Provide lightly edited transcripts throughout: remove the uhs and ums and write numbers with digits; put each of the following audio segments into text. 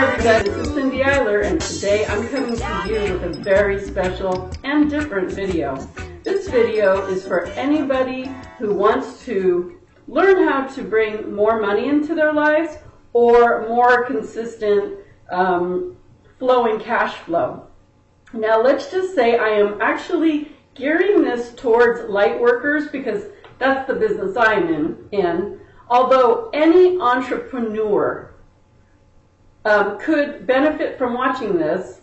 everybody, this is Eyler, and today I'm coming to you with a very special and different video. This video is for anybody who wants to learn how to bring more money into their lives or more consistent flowing cash flow. Now let's just say I am actually gearing this towards Lightworkers because that's the business I'm in. Although any entrepreneur could benefit from watching this,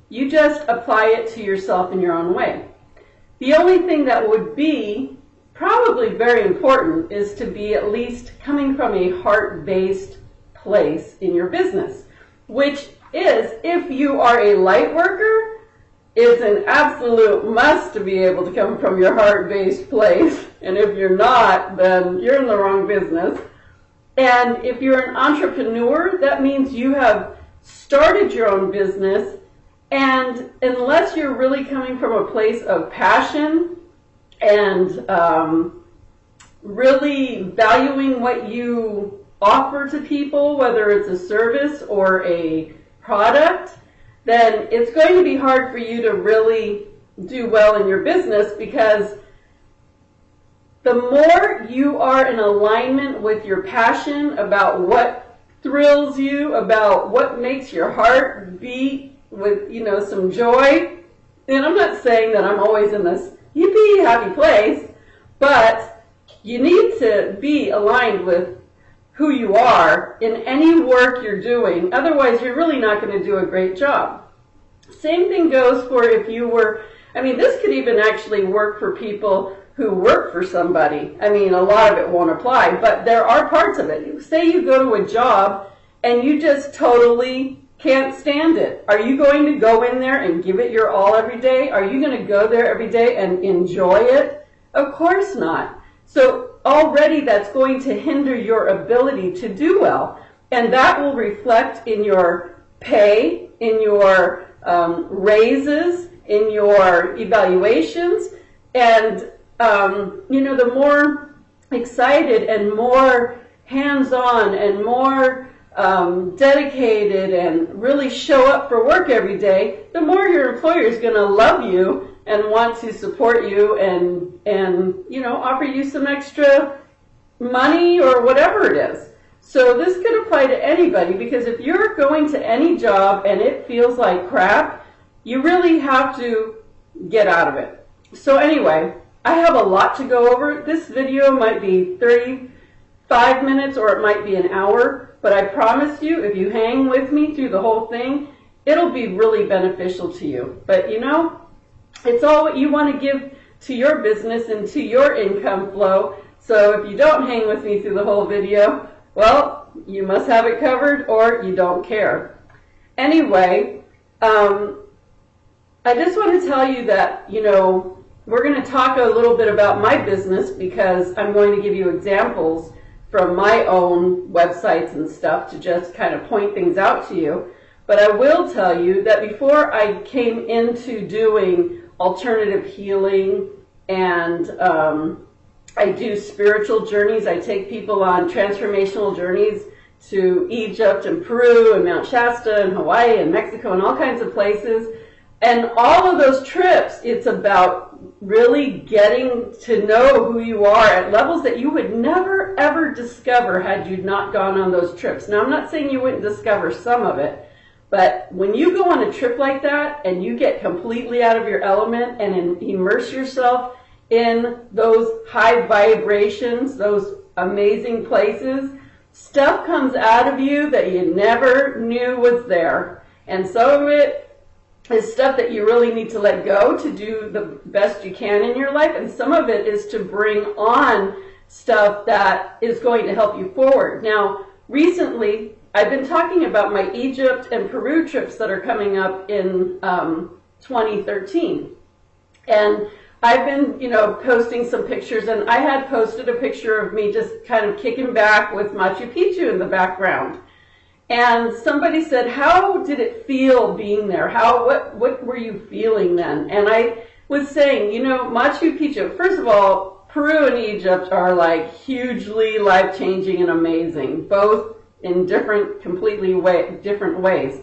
you just apply it to yourself in your own way. The only thing that would be probably very important is to be at least coming from a heart-based place in your business, which is, if you are a light worker, it's an absolute must to be able to come from your heart-based place. And if you're not, then you're in the wrong business. And if you're an entrepreneur, that means you have started your own business, and unless you're really coming from a place of passion and really valuing what you offer to people, whether it's a service or a product, then it's going to be hard for you to really do well in your business, because the more you are in alignment with your passion about what thrills you, about what makes your heart beat with, some joy. And I'm not saying that I'm always in this yippee happy place, but you need to be aligned with who you are in any work you're doing. Otherwise, you're really not going to do a great job. Same thing goes for if you were, this could even actually work for people who work for somebody. A lot of it won't apply, but there are parts of it. Say you go to a job and you just totally can't stand it. Are you going to go in there and give it your all every day? Are you going to go there every day and enjoy it? Of course not. So already that's going to hinder your ability to do well. And that will reflect in your pay, in your raises, in your evaluations, and the more excited and more hands-on and more dedicated and really show up for work every day, the more your employer is going to love you and want to support you and offer you some extra money or whatever it is. So this could apply to anybody, because if you're going to any job and it feels like crap, you really have to get out of it. So anyway, I have a lot to go over. This video might be 35 minutes or it might be an hour, but I promise you, if you hang with me through the whole thing, it'll be really beneficial to you. But it's all what you want to give to your business and to your income flow. So if you don't hang with me through the whole video, well, you must have it covered or you don't care. Anyway, I just want to tell you that, we're going to talk a little bit about my business, because I'm going to give you examples from my own websites and stuff to just kind of point things out to you. But I will tell you that before I came into doing alternative healing and I do spiritual journeys, I take people on transformational journeys to Egypt and Peru and Mount Shasta and Hawaii and Mexico and all kinds of places. And all of those trips, it's about really getting to know who you are at levels that you would never, ever discover had you not gone on those trips. Now, I'm not saying you wouldn't discover some of it, but when you go on a trip like that and you get completely out of your element and immerse yourself in those high vibrations, those amazing places, stuff comes out of you that you never knew was there. And some of it is stuff that you really need to let go to do the best you can in your life, and some of it is to bring on stuff that is going to help you forward. Now, recently, I've been talking about my Egypt and Peru trips that are coming up in 2013. And I've been, posting some pictures, and I had posted a picture of me just kind of kicking back with Machu Picchu in the background. And somebody said, how did it feel being there? What were you feeling then? And I was saying, Machu Picchu, first of all, Peru and Egypt are like hugely life-changing and amazing. Both in different ways.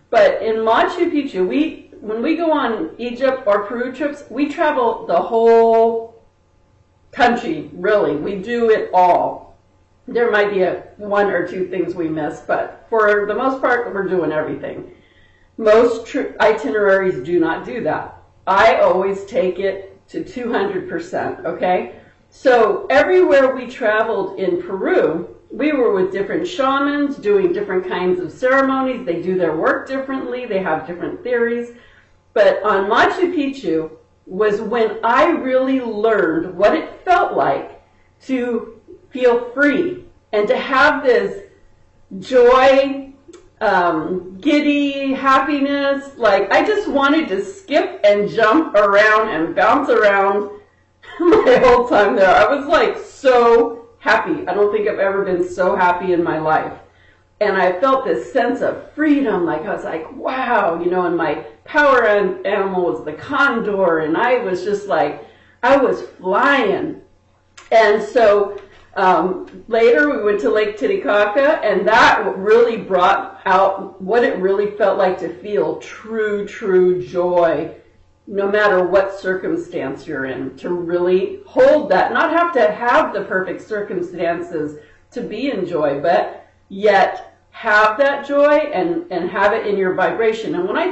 But in Machu Picchu, when we go on Egypt or Peru trips, we travel the whole country, really. We do it all. There might be one or two things we miss, but for the most part, we're doing everything. Most itineraries do not do that. I always take it to 200%, okay? So everywhere we traveled in Peru, we were with different shamans doing different kinds of ceremonies. They do their work differently. They have different theories. But on Machu Picchu was when I really learned what it felt like to feel free and to have this joy, giddy happiness. Like I just wanted to skip and jump around and bounce around my whole time there. I was like so happy. I don't think I've ever been so happy in my life. And I felt this sense of freedom. Like I was like, wow, you know, and my power animal was the condor. And I was just like, I was flying. And so later we went to Lake Titicaca, and that really brought out what it really felt like to feel true joy, no matter what circumstance you're in, to really hold that, not have to have the perfect circumstances to be in joy, but yet have that joy and have it in your vibration. And when I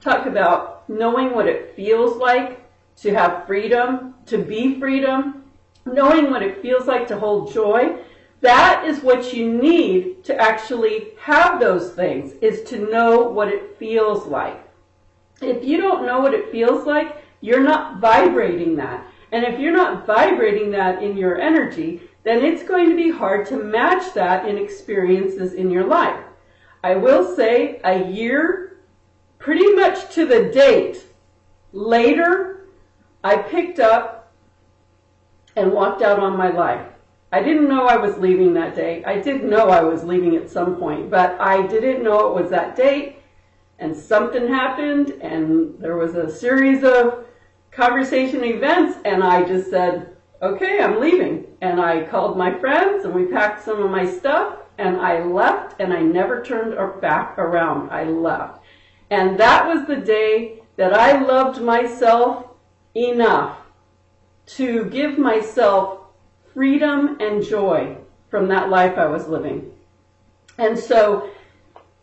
talk about knowing what it feels like to have freedom, to be freedom, knowing what it feels like to hold joy, that is what you need to actually have those things, is to know what it feels like. If you don't know what it feels like, you're not vibrating that. And if you're not vibrating that in your energy, then it's going to be hard to match that in experiences in your life. I will say a year, pretty much to the date, later, I picked up and walked out on my life. I didn't know I was leaving that day. I did know I was leaving at some point, but I didn't know it was that date. And something happened, and there was a series of conversation events, and I just said, okay, I'm leaving. And I called my friends, and we packed some of my stuff, and I left, and I never turned back around. I left. And that was the day that I loved myself enough to give myself freedom and joy from that life I was living. And so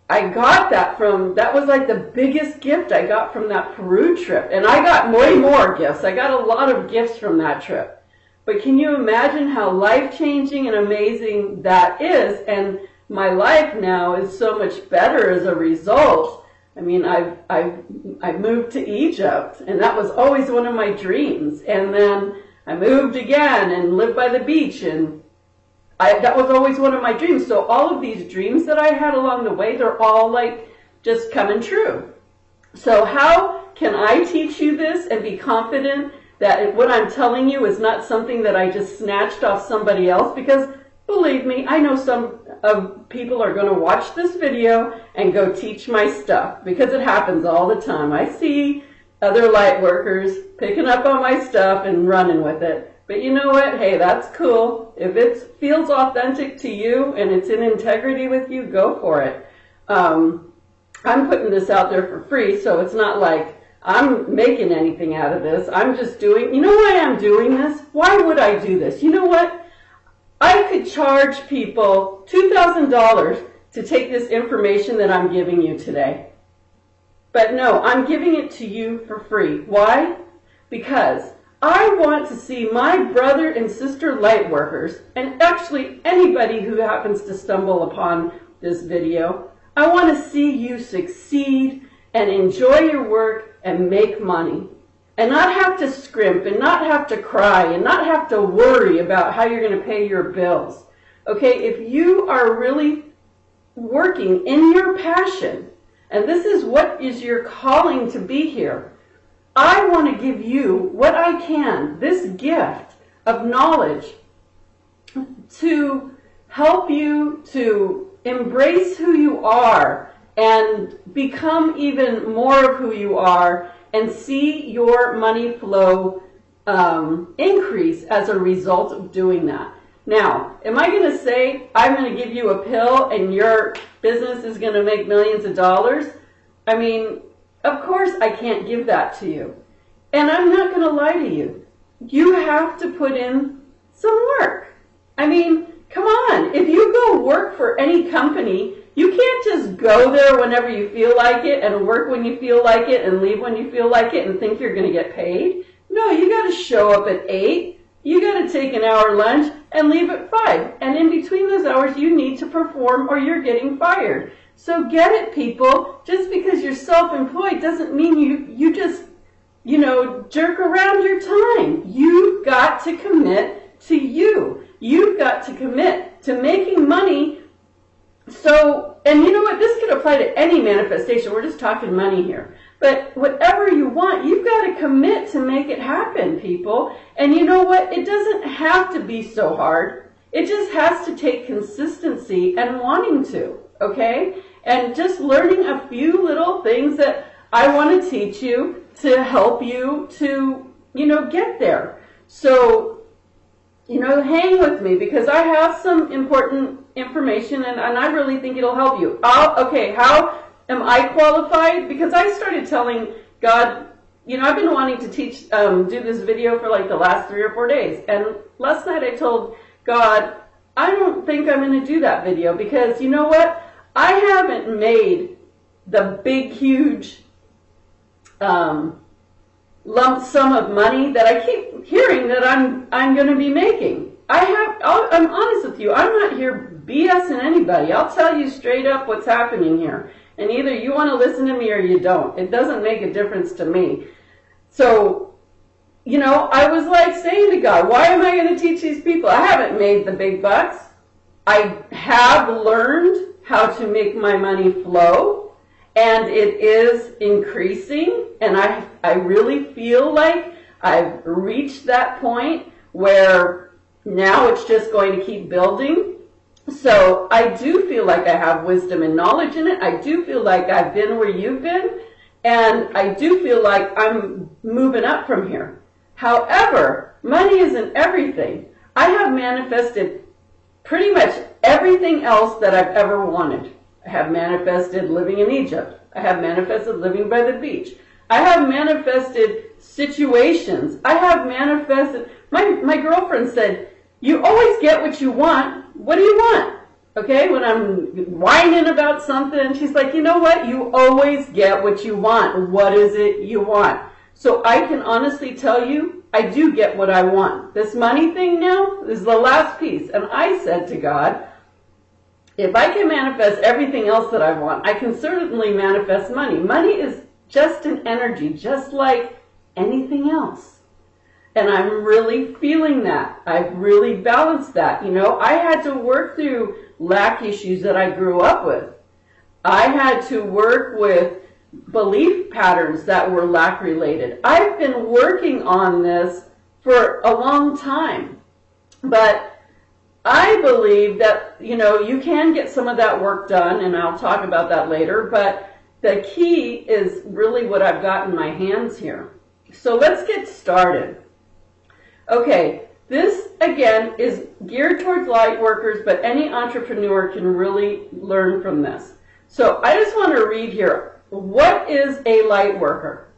I got that was like the biggest gift I got from that Peru trip. And I got way more gifts. I got a lot of gifts from that trip. But can you imagine how life-changing and amazing that is? And my life now is so much better as a result. I mean, I've moved to Egypt, and that was always one of my dreams. And then I moved again and lived by the beach, and that was always one of my dreams. So all of these dreams that I had along the way, they're all like just coming true. So how can I teach you this and be confident that what I'm telling you is not something that I just snatched off somebody else? Because believe me, I know some people are going to watch this video and go teach my stuff, because it happens all the time. I see other light workers picking up on my stuff and running with it. But you know what? Hey, that's cool. If it feels authentic to you and it's in integrity with you, go for it. I'm putting this out there for free, so it's not like I'm making anything out of this. I'm just doing, you know why I'm doing this? Why would I do this? You know what? I could charge people $2,000 to take this information that I'm giving you today. But no, I'm giving it to you for free. Why? Because I want to see my brother and sister light workers, and actually anybody who happens to stumble upon this video, I want to see you succeed and enjoy your work and make money. And not have to scrimp and not have to cry and not have to worry about how you're going to pay your bills. Okay, if you are really working in your passion, and this is what is your calling to be here, I want to give you what I can, this gift of knowledge, to help you to embrace who you are and become even more of who you are, and see your money flow increase as a result of doing that. Now, am I going to say I'm going to give you a pill and your business is going to make millions of dollars? I mean, of course I can't give that to you. And I'm not going to lie to you. You have to put in some work. I mean, come on. If you go work for any company, you can't just go there whenever you feel like it and work when you feel like it and leave when you feel like it and think you're going to get paid. No, you got to show up at 8. You got to take an hour lunch and leave at 5. And in between those hours, you need to perform or you're getting fired. So get it, people. Just because you're self-employed doesn't mean you just, jerk around your time. You've got to commit to you. You've got to commit to making money. So, and you know what? This could apply to any manifestation. We're just talking money here. But whatever you want, you've got to commit to make it happen, people. And you know what? It doesn't have to be so hard. It just has to take consistency and wanting to, okay? And just learning a few little things that I want to teach you to help you to, get there. So, hang with me because I have some important information and I really think it'll help you. Okay, how am I qualified? Because I started telling God, I've been wanting to teach, do this video for like the last 3 or 4 days. And last night I told God, I don't think I'm going to do that video because you know what? I haven't made the big, huge lump sum of money that I keep hearing that I'm going to be making. I'm honest with you. I'm not here BSing anybody. I'll tell you straight up what's happening here. And either you want to listen to me or you don't. It doesn't make a difference to me. So, I was like saying to God, why am I going to teach these people? I haven't made the big bucks. I have learned how to make my money flow. And it is increasing. And I really feel like I've reached that point where now it's just going to keep building. So I do feel like I have wisdom and knowledge in it. I do feel like I've been where you've been. And I do feel like I'm moving up from here. However, money isn't everything. I have manifested pretty much everything else that I've ever wanted. I have manifested living in Egypt. I have manifested living by the beach. I have manifested situations. I have manifested, my girlfriend said, you always get what you want. What do you want? Okay, when I'm whining about something, she's like, you know what? You always get what you want. What is it you want? So I can honestly tell you, I do get what I want. This money thing now is the last piece. And I said to God, if I can manifest everything else that I want, I can certainly manifest money. Money is just an energy, just like anything else. And I'm really feeling that. I've really balanced that. I had to work through lack issues that I grew up with. I had to work with belief patterns that were lack related. I've been working on this for a long time. But I believe that, you can get some of that work done, and I'll talk about that later. But the key is really what I've got in my hands here. So let's get started. Okay, this again is geared towards light workers, but any entrepreneur can really learn from this. So I just want to read here. What is a light worker?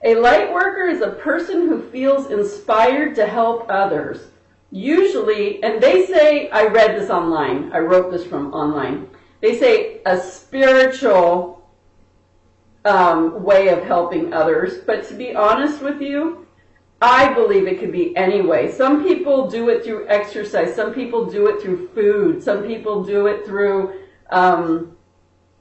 A light worker is a person who feels inspired to help others. Usually, and they say, I read this online. I wrote this from online. They say a spiritual way of helping others. But to be honest with you, I believe it could be any way. Some people do it through exercise. Some people do it through food. Some people do it through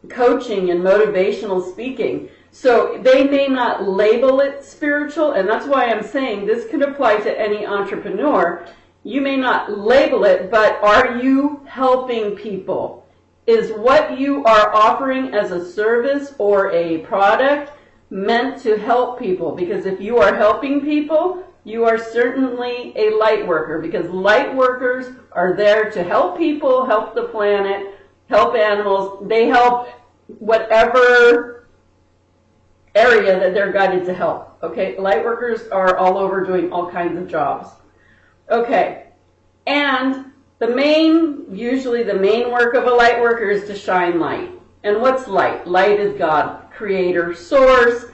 coaching and motivational speaking. So they may not label it spiritual, and that's why I'm saying this could apply to any entrepreneur. You may not label it, but are you helping people? Is what you are offering as a service or a product meant to help people? Because if you are helping people, you are certainly a light worker, because light workers are there to help people, help the planet, help animals. They help whatever area that they're guided to help. Okay, light workers are all over doing all kinds of jobs. Okay, and usually the main work of a light worker is to shine light. And what's light? Light is God, creator, source,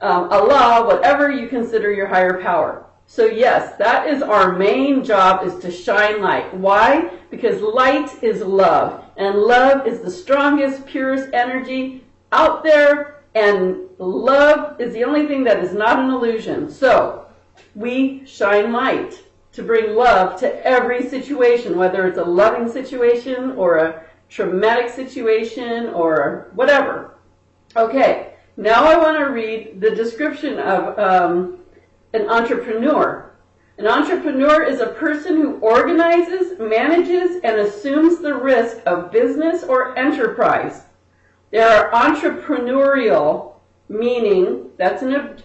Allah, whatever you consider your higher power. So yes, that is our main job, is to shine light. Why? Because light is love, and love is the strongest, purest energy out there, and love is the only thing that is not an illusion. So we shine light to bring love to every situation, whether it's a loving situation or a traumatic situation or whatever. Okay, now I want to read the description of an entrepreneur. An entrepreneur is a person who organizes, manages, and assumes the risk of business or enterprise. They are entrepreneurial, meaning, that's an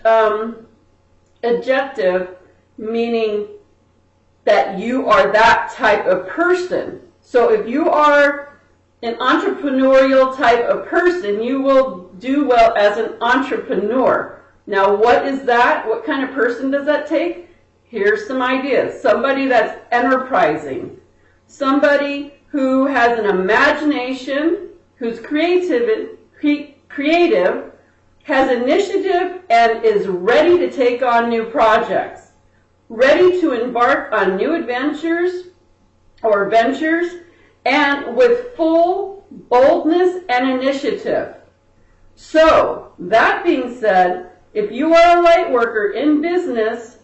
adjective, meaning that you are that type of person. So if you are an entrepreneurial type of person, you will do well as an entrepreneur. Now, what is that? What kind of person does that take? Here's some ideas. Somebody that's enterprising. Somebody who has an imagination, who's creative, has initiative, and is ready to take on new projects. Ready to embark on new adventures or ventures, and with full boldness and initiative. So, that being said, if you are a light worker in business,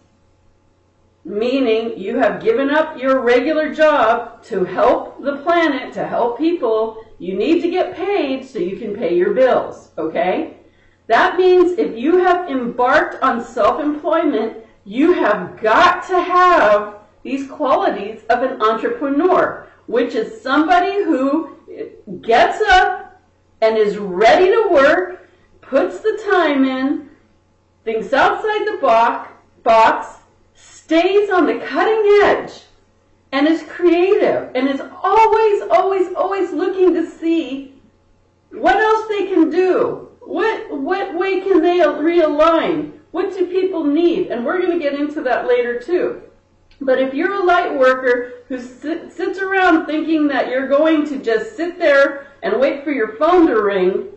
meaning you have given up your regular job to help the planet, to help people, you need to get paid so you can pay your bills, okay? That means if you have embarked on self-employment, you have got to have these qualities of an entrepreneur, which is somebody who gets up and is ready to work, puts the time in, thinks outside the box, stays on the cutting edge, and is creative, and is always looking to see what else they can do. What way can they realign? What do people need? And we're going to get into that later too. But if you're a light worker who sits around thinking that you're going to just sit there and wait for your phone to ring,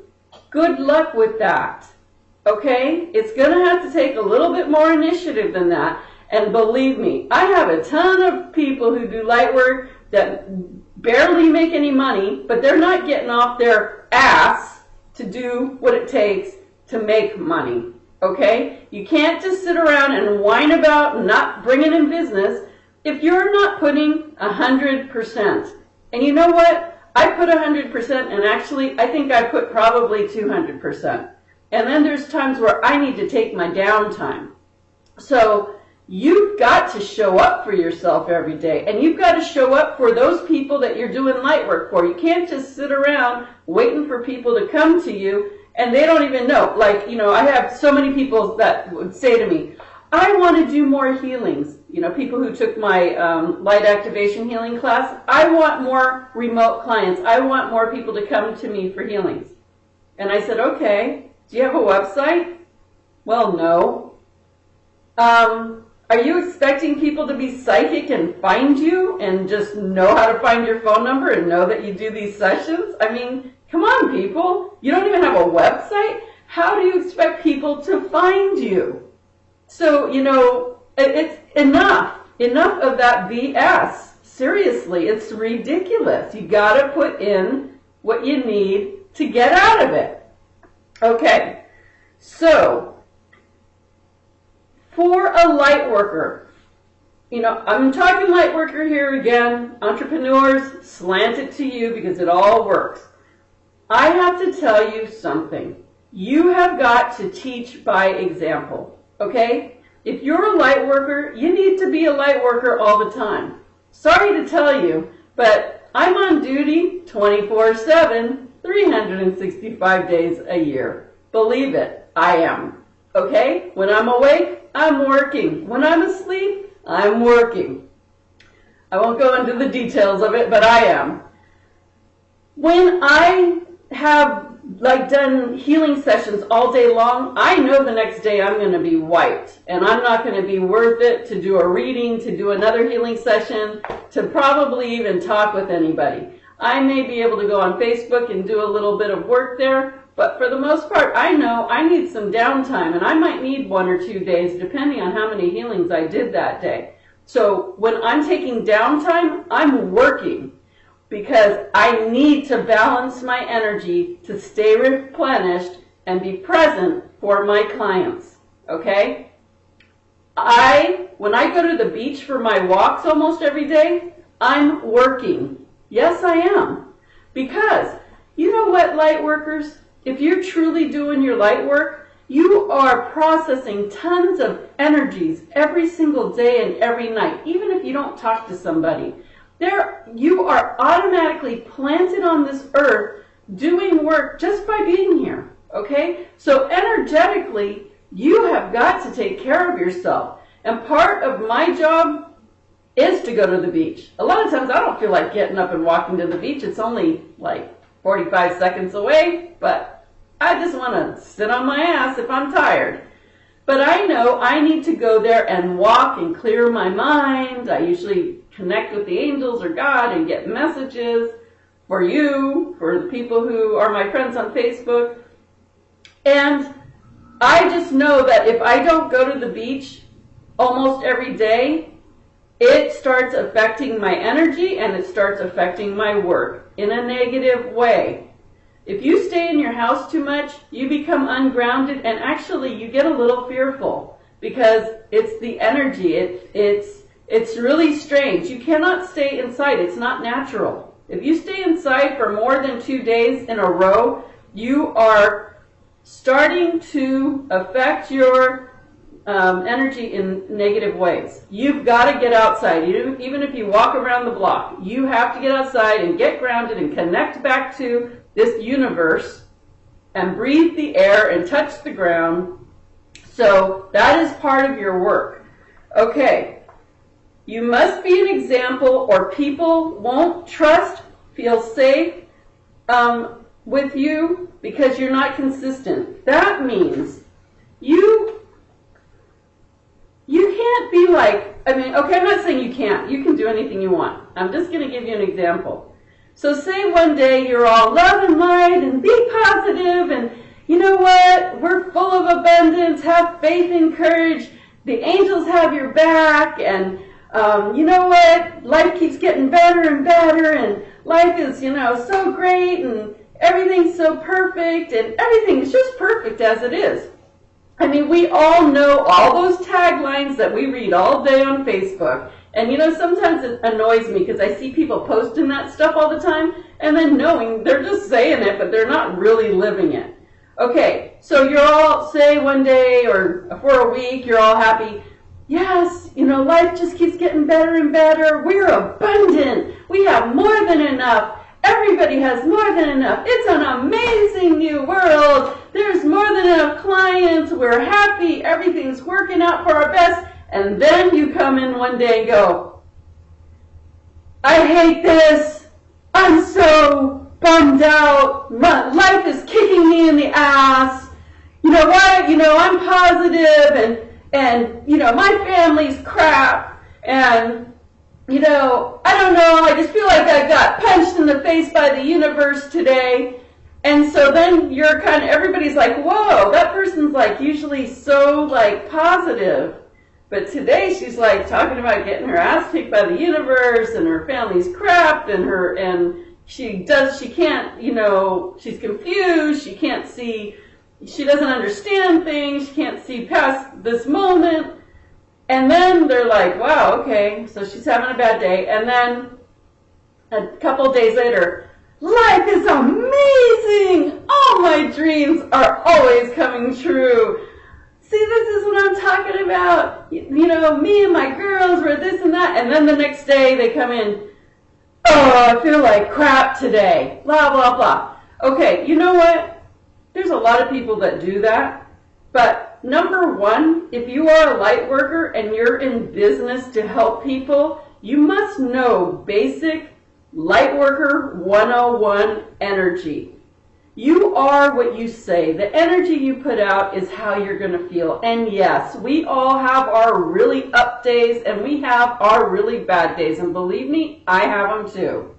good luck with that. Okay? It's going to have to take a little bit more initiative than that. And believe me, I have a ton of people who do light work that barely make any money, but they're not getting off their ass to do what it takes to make money. Okay? You can't just sit around and whine about not bringing in business if you're not putting 100%. And you know what? I put 100%, and actually I think I put probably 200%. And then there's times where I need to take my downtime. So you've got to show up for yourself every day, and you've got to show up for those people that you're doing light work for. You can't just sit around waiting for people to come to you and they don't even know. Like, you know, I have so many people that would say to me, I want to do more healings. You know, people who took my light activation healing class, I want more remote clients. I want more people to come to me for healings. And I said, okay, do you have a website? Well, no. Are you expecting people to be psychic and find you and just know how to find your phone number and know that you do these sessions? I mean, come on, people. You don't even have a website? How do you expect people to find you? So, you know, it's enough. Enough of that BS. Seriously, it's ridiculous. You gotta put in what you need to get out of it. Okay, so for a light worker, you know, I'm talking light worker here again, entrepreneurs, slant it to you because it all works. I have to tell you something. You have got to teach by example, okay? If you're a light worker, you need to be a light worker all the time. Sorry to tell you, but I'm on duty 24/7, 365 days a year. Believe it, I am. Okay? When I'm awake, I'm working. When I'm asleep, I'm working. I won't go into the details of it, but I am. When I have like done healing sessions all day long, I know the next day I'm going to be wiped, and I'm not going to be worth it to do a reading, to do another healing session, to probably even talk with anybody. I may be able to go on Facebook and do a little bit of work there, but for the most part, I know I need some downtime, and I might need 1 or 2 days depending on how many healings I did that day. So when I'm taking downtime, I'm working, because I need to balance my energy to stay replenished and be present for my clients, okay? When I go to the beach for my walks almost every day, I'm working. Yes, I am. Because, you know what, light workers? If you're truly doing your light work, you are processing tons of energies every single day and every night, even if you don't talk to somebody. You are automatically planted on this earth doing work just by being here, okay? So energetically, you have got to take care of yourself. And part of my job is to go to the beach. A lot of times I don't feel like getting up and walking to the beach. It's only like 45 seconds away, but I just want to sit on my ass if I'm tired. But I know I need to go there and walk and clear my mind. I usually connect with the angels or God and get messages for you, for the people who are my friends on Facebook. And I just know that if I don't go to the beach almost every day, it starts affecting my energy and it starts affecting my work in a negative way. If you stay in your house too much, you become ungrounded, and actually you get a little fearful because it's the energy. It's really strange. You cannot stay inside. It's not natural. If you stay inside for more than 2 days in a row, you are starting to affect your energy in negative ways. You've got to get outside. Even if you walk around the block, you have to get outside and get grounded and connect back to this universe and breathe the air and touch the ground. So that is part of your work. Okay. You must be an example or people won't trust, feel safe with you because you're not consistent. That means you can't be like, okay, I'm not saying you can't. You can do anything you want. I'm just going to give you an example. So say one day you're all love and light and be positive and you know what? We're full of abundance. Have faith and courage. The angels have your back and you know what? Life keeps getting better and better and life is, so great and everything's so perfect and everything's just perfect as it is. We all know all those taglines that we read all day on Facebook. And sometimes it annoys me because I see people posting that stuff all the time and then knowing they're just saying it, but they're not really living it. Okay, so you're all, say one day or for a week, you're all happy. Yes, life just keeps getting better and better. We're abundant. We have more than enough. Everybody has more than enough. It's an amazing new world. There's more than enough clients. We're happy. Everything's working out for our best. And then you come in one day and go, I hate this. I'm so bummed out. My life is kicking me in the ass. You know what? I'm positive and my family's crap. And, I don't know. I just feel like I got punched in the face by the universe today. And so then everybody's like, whoa, that person's usually so positive. But today she's talking about getting her ass kicked by the universe and her family's crap and she can't, she's confused, she can't see, she doesn't understand things, she can't see past this moment. And then they're like, wow, okay, so she's having a bad day. And then a couple days later, life is amazing! All my dreams are always coming true. See, this is what I'm talking about. Me and my girls were this and that. And then the next day they come in, oh, I feel like crap today. Blah, blah, blah. Okay, you know what? There's a lot of people that do that. But number one, if you are a light worker and you're in business to help people, you must know basic Lightworker 101 energy. You are what you say. The energy you put out is how you're going to feel. And yes, we all have our really up days and we have our really bad days. And believe me, I have them too.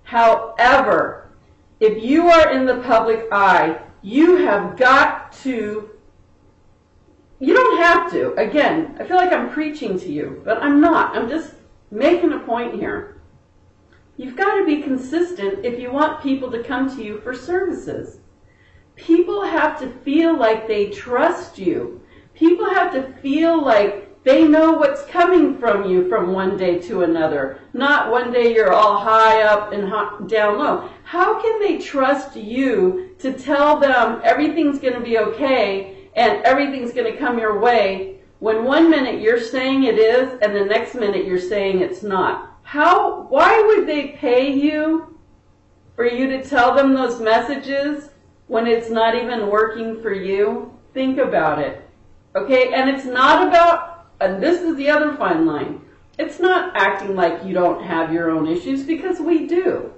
However, if you are in the public eye, you have got to, you don't have to. Again, I feel like I'm preaching to you, but I'm not. I'm just making a point here. You've got to be consistent if you want people to come to you for services. People have to feel like they trust you. People have to feel like they know what's coming from you from one day to another. Not one day you're all high up and down low. How can they trust you to tell them everything's going to be okay and everything's going to come your way when one minute you're saying it is and the next minute you're saying it's not? Why would they pay you for you to tell them those messages when it's not even working for you? Think about it. Okay? And it's not about, and this is the other fine line, it's not acting like you don't have your own issues, because we do.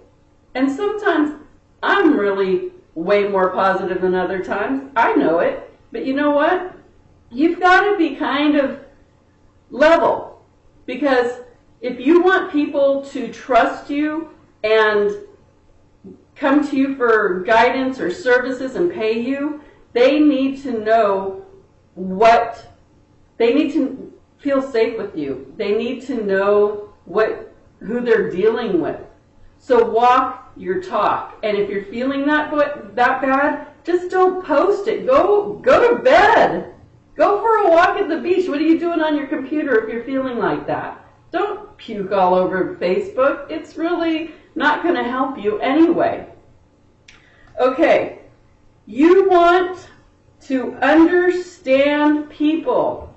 And sometimes I'm really way more positive than other times. I know it. But you know what? You've got to be kind of level, because if you want people to trust you and come to you for guidance or services and pay you, they need to know they need to feel safe with you. They need to know who they're dealing with. So walk your talk. And if you're feeling that bad, just don't post it. Go to bed. Go for a walk at the beach. What are you doing on your computer if you're feeling like that? Don't puke all over Facebook. It's really not going to help you anyway. Okay, you want to understand people.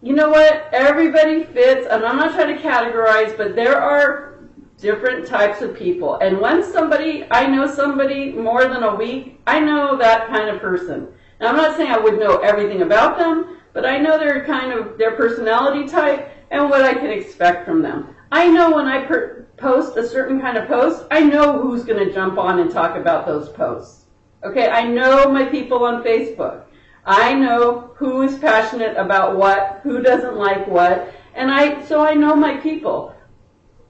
You know what? Everybody fits, and I'm not trying to categorize, but there are different types of people. And when I know somebody more than a week, I know that kind of person. Now, I'm not saying I would know everything about them, but I know their personality type and what I can expect from them. I know when I post a certain kind of post, I know who's going to jump on and talk about those posts. Okay, I know my people on Facebook. I know who is passionate about what, who doesn't like what, so I know my people.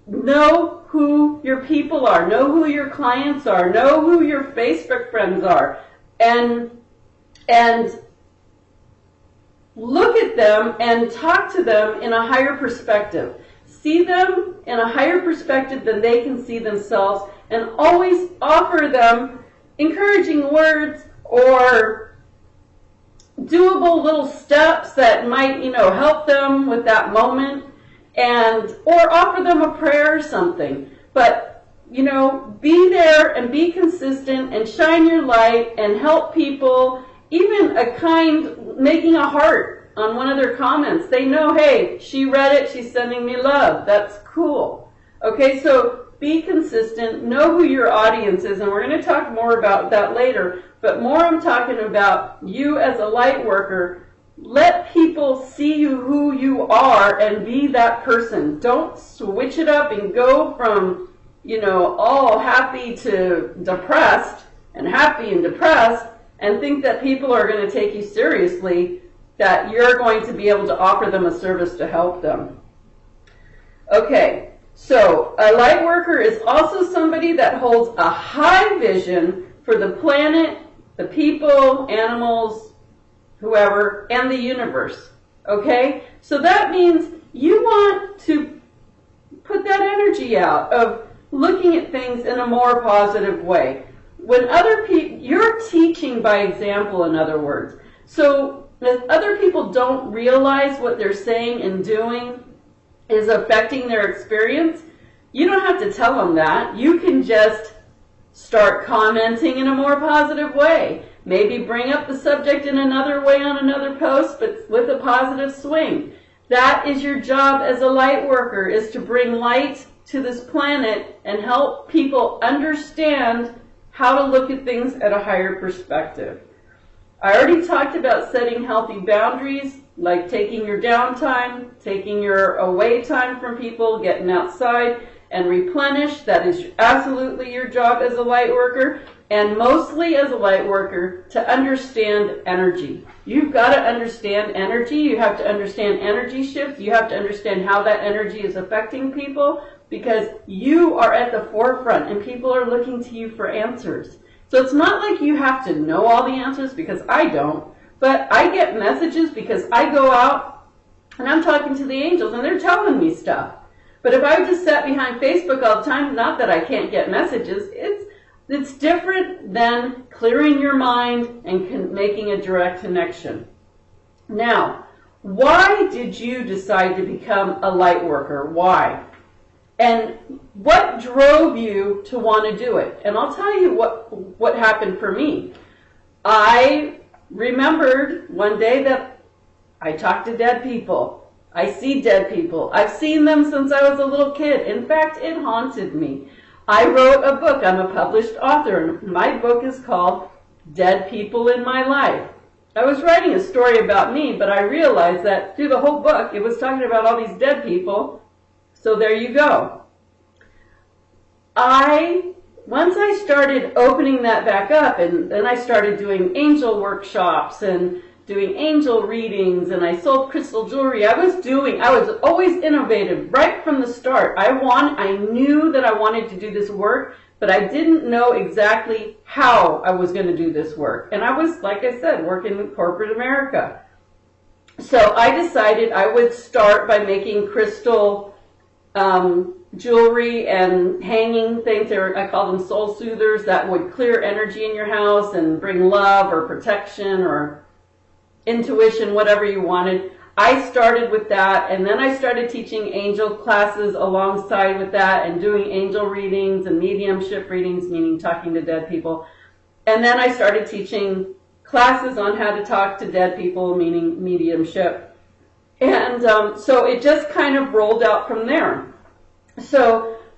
Know who your people are. Know who your clients are. Know who your Facebook friends are. And look at them and talk to them in a higher perspective. See them in a higher perspective than they can see themselves, and always offer them encouraging words or doable little steps that might, help them with that moment, or offer them a prayer or something. But, be there and be consistent and shine your light and help people. Even making a heart on one of their comments. They know, hey, she read it, she's sending me love. That's cool. Okay, so be consistent, know who your audience is, and we're going to talk more about that later, but more I'm talking about you as a light worker. Let people see you who you are and be that person. Don't switch it up and go from, all happy to depressed and happy and depressed, and think that people are going to take you seriously, that you're going to be able to offer them a service to help them. Okay, so a light worker is also somebody that holds a high vision for the planet, the people, animals, whoever, and the universe. Okay? So that means you want to put that energy out of looking at things in a more positive way. When you're teaching by example, in other words. So if other people don't realize what they're saying and doing is affecting their experience, you don't have to tell them that. You can just start commenting in a more positive way. Maybe bring up the subject in another way on another post, but with a positive swing. That is your job as a light worker, is to bring light to this planet and help people understand how to look at things at a higher perspective. I already talked about setting healthy boundaries, like taking your downtime, taking your away time from people, getting outside, and replenish. That is absolutely your job as a light worker, and mostly as a light worker, to understand energy. You've got to understand energy. You have to understand energy shifts. You have to understand how that energy is affecting people, because you are at the forefront and people are looking to you for answers. So it's not like you have to know all the answers, because I don't, but I get messages because I go out and I'm talking to the angels and they're telling me stuff. But if I just sat behind Facebook all the time, not that I can't get messages, it's different than clearing your mind and making a direct connection. Now, why did you decide to become a light worker? Why? And what drove you to want to do it? And I'll tell you what happened for me. I remembered one day that I talk to dead people. I see dead people. I've seen them since I was a little kid. In fact, it haunted me. I wrote a book. I'm a published author, and my book is called Dead People in My Life. I was writing a story about me, but I realized that through the whole book, it was talking about all these dead people. So there you go. Once I started opening that back up, and then I started doing angel workshops and doing angel readings, and I sold crystal jewelry. I was always innovative right from the start. I knew that I wanted to do this work, but I didn't know exactly how I was going to do this work. And I was, like I said, working with corporate America. So I decided I would start by making crystal jewelry and hanging things. I call them soul soothers, that would clear energy in your house and bring love or protection or intuition, whatever you wanted. I started with that, and then I started teaching angel classes alongside with that, and doing angel readings and mediumship readings, meaning talking to dead people. And then I started teaching classes on how to talk to dead people, meaning mediumship. And so it just kind of rolled out from there.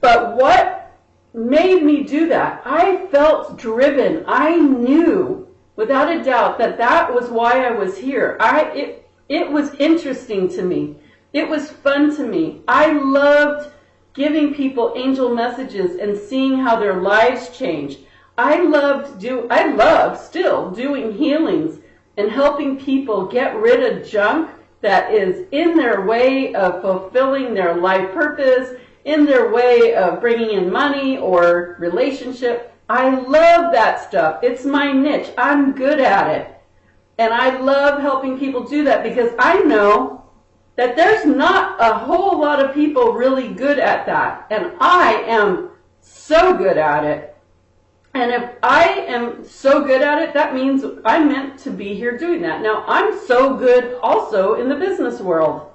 But what made me do that? I felt driven. I knew without a doubt that was why I was here. It was interesting to me. It was fun to me. I loved giving people angel messages and seeing how their lives changed. I love still doing healings and helping people get rid of junk that is in their way of fulfilling their life purpose, in their way of bringing in money or relationship. I love that stuff. It's my niche. I'm good at it. And I love helping people do that, because I know that there's not a whole lot of people really good at that. And I am so good at it. And if I am so good at it, that means I'm meant to be here doing that. Now, I'm so good also in the business world.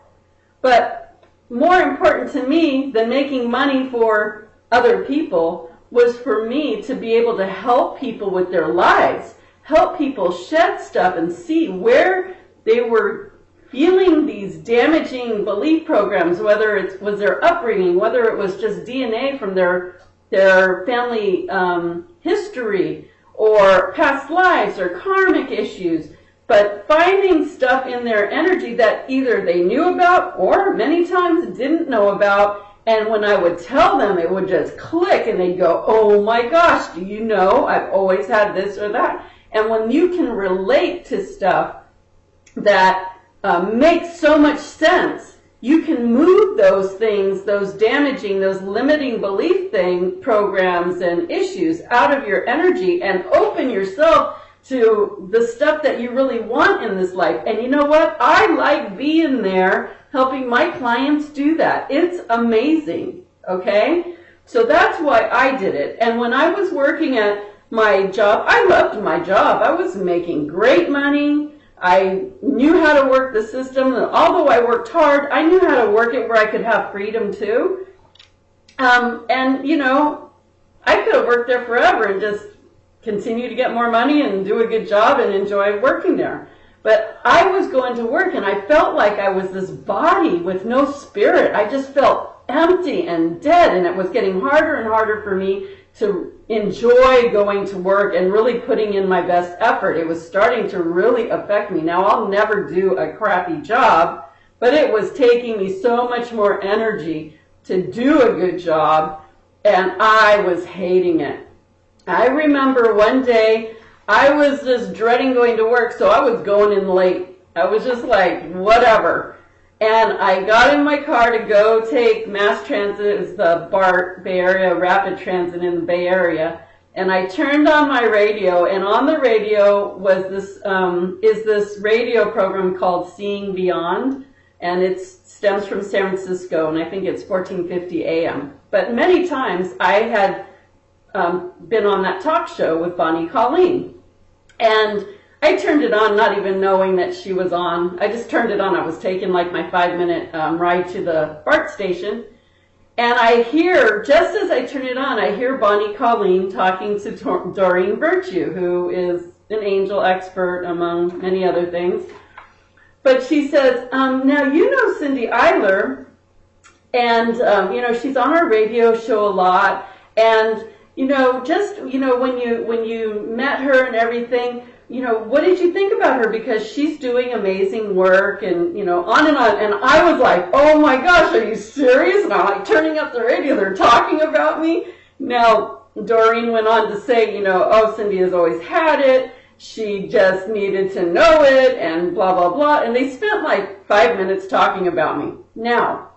But more important to me than making money for other people was for me to be able to help people with their lives, help people shed stuff and see where they were feeling these damaging belief programs, whether it was their upbringing, whether it was just DNA from their family history or past lives or karmic issues, but finding stuff in their energy that either they knew about or many times didn't know about. And when I would tell them, it would just click and they'd go, oh my gosh, do you know, I've always had this or that. And when you can relate to stuff that makes so much sense, you can move those things, those damaging, those limiting belief programs and issues out of your energy and open yourself to the stuff that you really want in this life. And you know what? I like being there helping my clients do that. It's amazing, okay? So that's why I did it. And when I was working at my job, I loved my job. I was making great money. I knew how to work the system. And although I worked hard, I knew how to work it where I could have freedom too. And, you know, I could have worked there forever and just continue to get more money and do a good job and enjoy working there. But I was going to work and I felt like I was this body with no spirit. I just felt empty and dead, and it was getting harder and harder for me to enjoy going to work and really putting in my best effort. It was starting to really affect me. Now, I'll never do a crappy job, but it was taking me so much more energy to do a good job, and I was hating it. I remember one day I was just dreading going to work, so I was going in late. I was just like, whatever. And I got in my car to go take mass transit. It was the BART, Bay Area Rapid Transit in the Bay Area. And I turned on my radio, and on the radio was this radio program called Seeing Beyond, and it stems from San Francisco, and I think it's 1450 AM. But many times I had been on that talk show with Bonnie Colleen, and I turned it on not even knowing that she was on. I just turned it on. I was taking like my 5-minute ride to the BART station. And I hear, just as I turn it on, I hear Bonnie Colleen talking to Doreen Virtue, who is an angel expert among many other things. But she says, now you know Cindy Eyler, and she's on our radio show a lot, and when you met her and everything, what did you think about her? Because she's doing amazing work, and, on and on. And I was like, oh my gosh, are you serious? And I'm like turning up the radio, they're talking about me. Now, Doreen went on to say, Cindy has always had it. She just needed to know it, and blah, blah, blah. And they spent like 5 minutes talking about me. Now,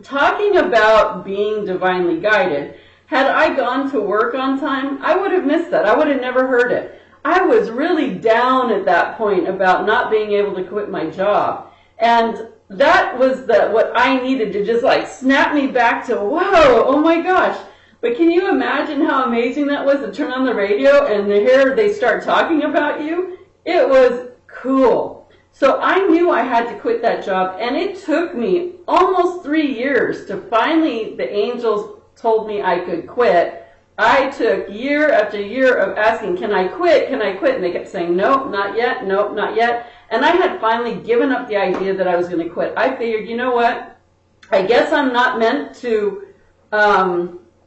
talking about being divinely guided, had I gone to work on time, I would have missed that. I would have never heard it. I was really down at that point about not being able to quit my job. And that was what I needed to just like snap me back to, whoa, oh my gosh. But can you imagine how amazing that was to turn on the radio and to hear they start talking about you? It was cool. So I knew I had to quit that job, and it took me almost 3 years to finally, the angels told me I could quit. I took year after year of asking, can I quit? Can I quit? And they kept saying, nope, not yet, nope, not yet. And I had finally given up the idea that I was going to quit. I figured, you know what? I guess I'm not meant to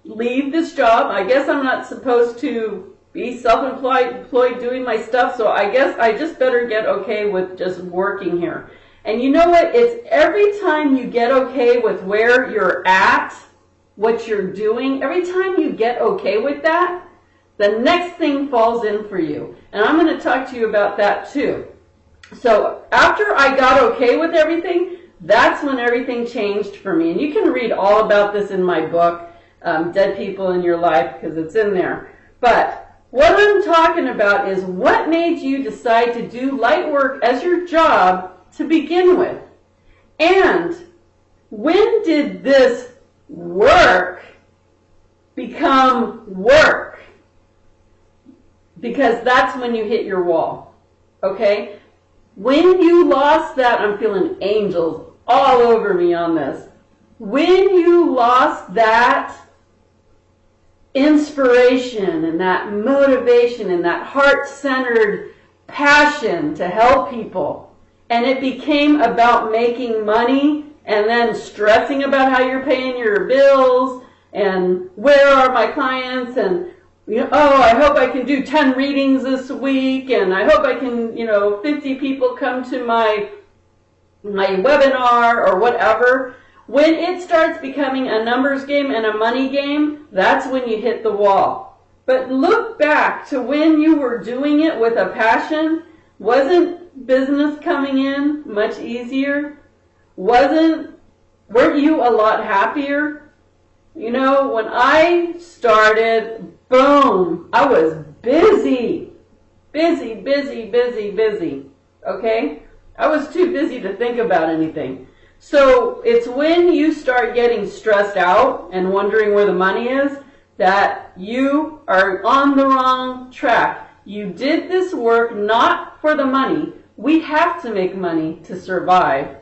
leave this job. I guess I'm not supposed to be self-employed doing my stuff. So I guess I just better get okay with just working here. And you know what? It's every time you get okay with where you're at, what you're doing, every time you get okay with that, the next thing falls in for you. And I'm going to talk to you about that too. So after I got okay with everything, that's when everything changed for me. And you can read all about this in my book, Dead People in Your Life, because it's in there. But what I'm talking about is what made you decide to do light work as your job to begin with. And when did this work become work? Because that's when you hit your wall, okay? When you lost that, I'm feeling angels all over me on this. When you lost that inspiration and that motivation and that heart-centered passion to help people, and it became about making money and then stressing about how you're paying your bills and where are my clients, and I hope I can do 10 readings this week, and I hope I can, 50 people come to my webinar or whatever. When it starts becoming a numbers game and a money game, that's when you hit the wall. But look back to when you were doing it with a passion. Wasn't business coming in much easier? Weren't you a lot happier? When I started, boom, I was busy, okay? I was too busy to think about anything. So it's when you start getting stressed out and wondering where the money is that you are on the wrong track. You did this work not for the money. We have to make money to survive.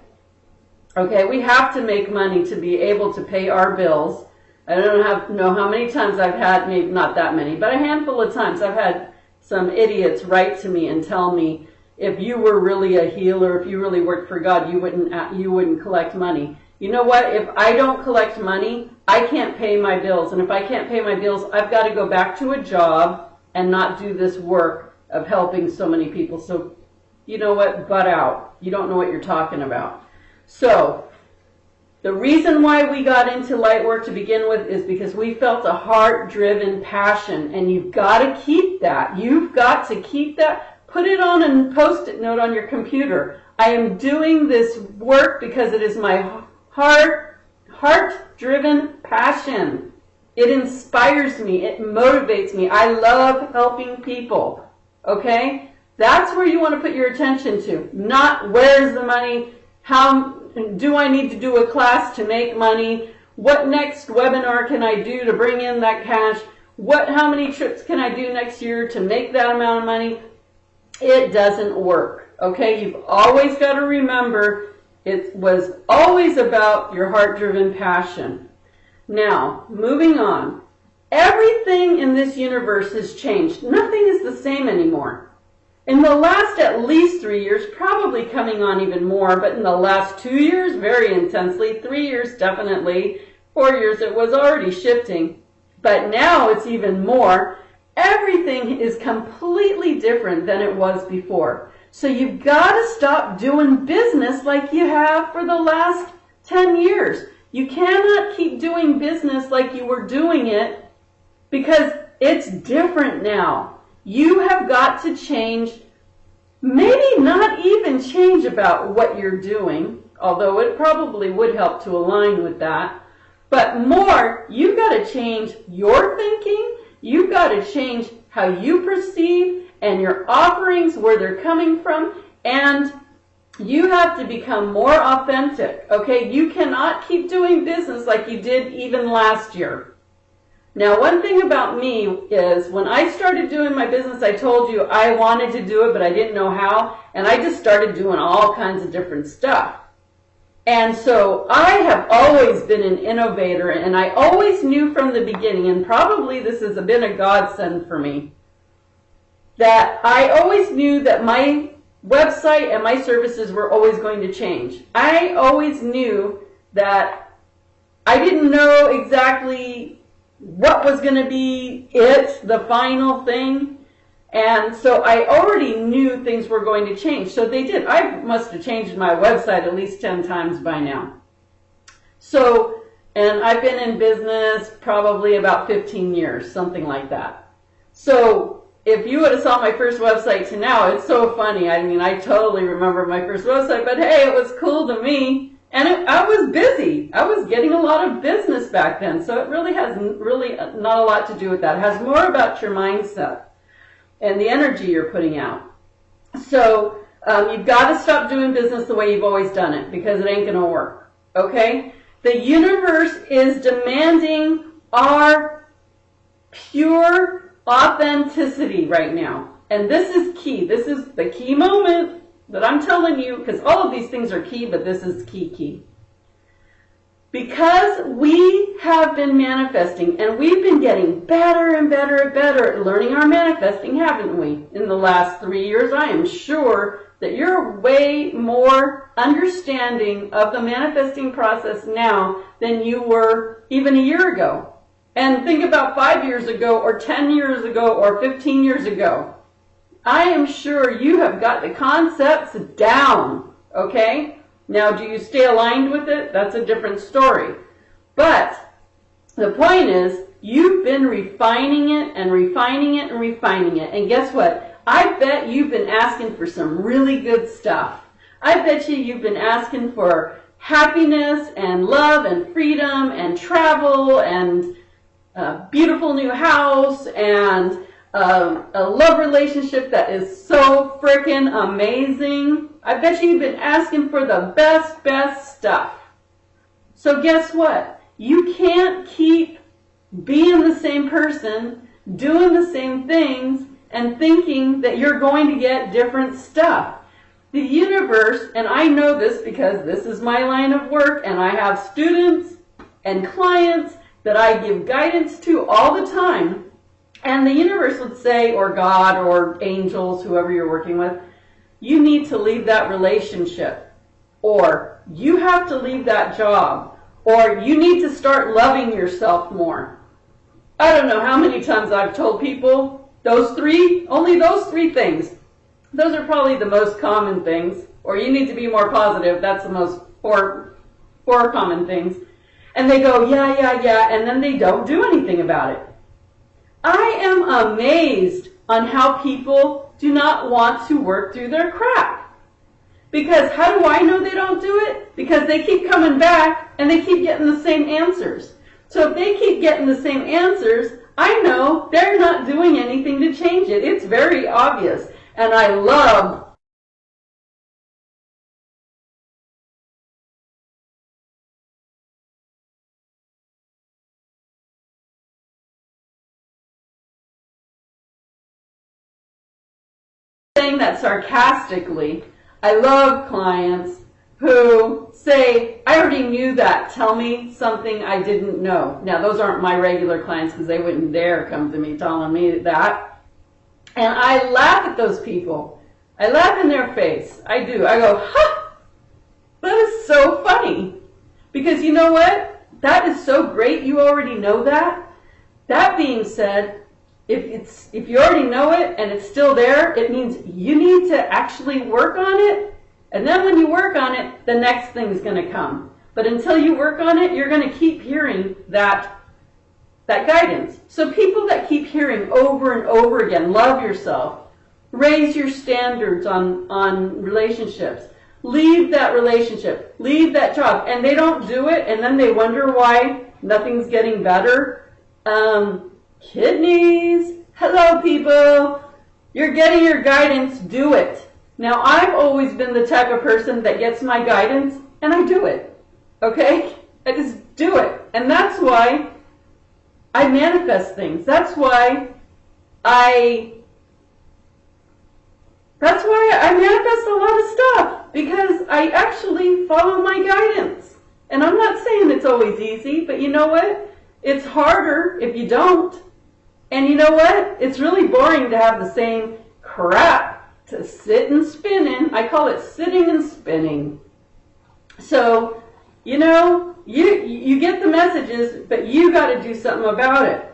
Okay, we have to make money to be able to pay our bills. I don't know how many times I've had, maybe not that many, but a handful of times I've had some idiots write to me and tell me, if you were really a healer, if you really worked for God, you wouldn't collect money. You know what? If I don't collect money, I can't pay my bills. And if I can't pay my bills, I've got to go back to a job and not do this work of helping so many people. So, you know what? Butt out. You don't know what you're talking about. So, The reason why we got into light work to begin with is because we felt a heart-driven passion, and you've got to keep that. You've got to keep that. Put it on a Post-it note on your computer. I am doing this work because it is my heart-driven passion. It inspires me. It motivates me. I love helping people. Okay? That's where you want to put your attention to. Not where's the money, how do I need to do a class to make money, what next webinar can I do to bring in that cash, how many trips can I do next year to make that amount of money. It doesn't work. Okay? You've always got to remember it was always about your heart-driven passion. Now, moving on. Everything in this universe has changed. Nothing is the same anymore. In the last at least 3 years, probably coming on even more, but in the last 2 years, very intensely, 3 years definitely, 4 years it was already shifting, but now it's even more. Everything is completely different than it was before. So you've got to stop doing business like you have for the last 10 years. You cannot keep doing business like you were doing it because it's different now. You have got to change, maybe not even change about what you're doing, although it probably would help to align with that, but more, you've got to change your thinking, you've got to change how you perceive and your offerings, where they're coming from, and you have to become more authentic, okay? You cannot keep doing business like you did even last year. Now, one thing about me is when I started doing my business, I told you I wanted to do it, but I didn't know how, and I just started doing all kinds of different stuff. And so I have always been an innovator, and I always knew from the beginning, and probably this has been a godsend for me, that I always knew that my website and my services were always going to change. I always knew that I didn't know exactly what was going to be the final thing. And so I already knew things were going to change. So they did. I must have changed my website at least 10 times by now. So, and I've been in business probably about 15 years, something like that. So if you would have saw my first website to now, it's so funny. I mean, I totally remember my first website, but hey, it was cool to me. And I was busy. I was getting a lot of business back then. So it really has not a lot to do with that. It has more about your mindset and the energy you're putting out. So you've got to stop doing business the way you've always done it because it ain't going to work. Okay? The universe is demanding our pure authenticity right now. And this is key. This is the key moment that I'm telling you, because all of these things are key, but this is key. Because we have been manifesting, and we've been getting better and better and better at learning our manifesting, haven't we? In the last 3 years, I am sure that you're way more understanding of the manifesting process now than you were even a year ago. And think about 5 years ago, or 10 years ago, or 15 years ago. I am sure you have got the concepts down, okay? Now, do you stay aligned with it? That's a different story. But the point is, you've been refining it and refining it and refining it. And guess what? I bet you've been asking for some really good stuff. I bet you've been asking for happiness and love and freedom and travel and a beautiful new house and a love relationship that is so freaking amazing. I bet you've been asking for the best stuff. So guess what? You can't keep being the same person, doing the same things, and thinking that you're going to get different stuff. The universe, and I know this because this is my line of work, and I have students and clients that I give guidance to all the time. And the universe would say, or God, or angels, whoever you're working with, you need to leave that relationship, or you have to leave that job, or you need to start loving yourself more. I don't know how many times I've told people only those three things. Those are probably the most common things. Or you need to be more positive. That's the most, or 4 common things. And they go, yeah, and then they don't do anything about it. I am amazed on how people do not want to work through their crap. Because how do I know they don't do it? Because they keep coming back and they keep getting the same answers. So if they keep getting the same answers, I know they're not doing anything to change it. It's very obvious. And I love saying that sarcastically. I love clients who say, I already knew that. Tell me something I didn't know. Now, those aren't my regular clients because they wouldn't dare come to me telling me that. And I laugh at those people. I laugh in their face. I do. I go, ha! That is so funny. Because you know what? That is so great. You already know that. That being said, if you already know it and it's still there, it means you need to actually work on it. And then when you work on it, the next thing is going to come. But until you work on it, you're going to keep hearing that guidance. So people that keep hearing over and over again, love yourself, raise your standards on relationships, leave that relationship, leave that job, and they don't do it, and then they wonder why nothing's getting better. Kidneys, hello people, you're getting your guidance, do it. Now, I've always been the type of person that gets my guidance, and I do it, okay? I just do it, and that's why I manifest things. That's why I manifest a lot of stuff, because I actually follow my guidance. And I'm not saying it's always easy, but you know what? It's harder if you don't. And you know what? It's really boring to have the same crap to sit and spin in. I call it sitting and spinning. So, you know, you get the messages, but you got to do something about it.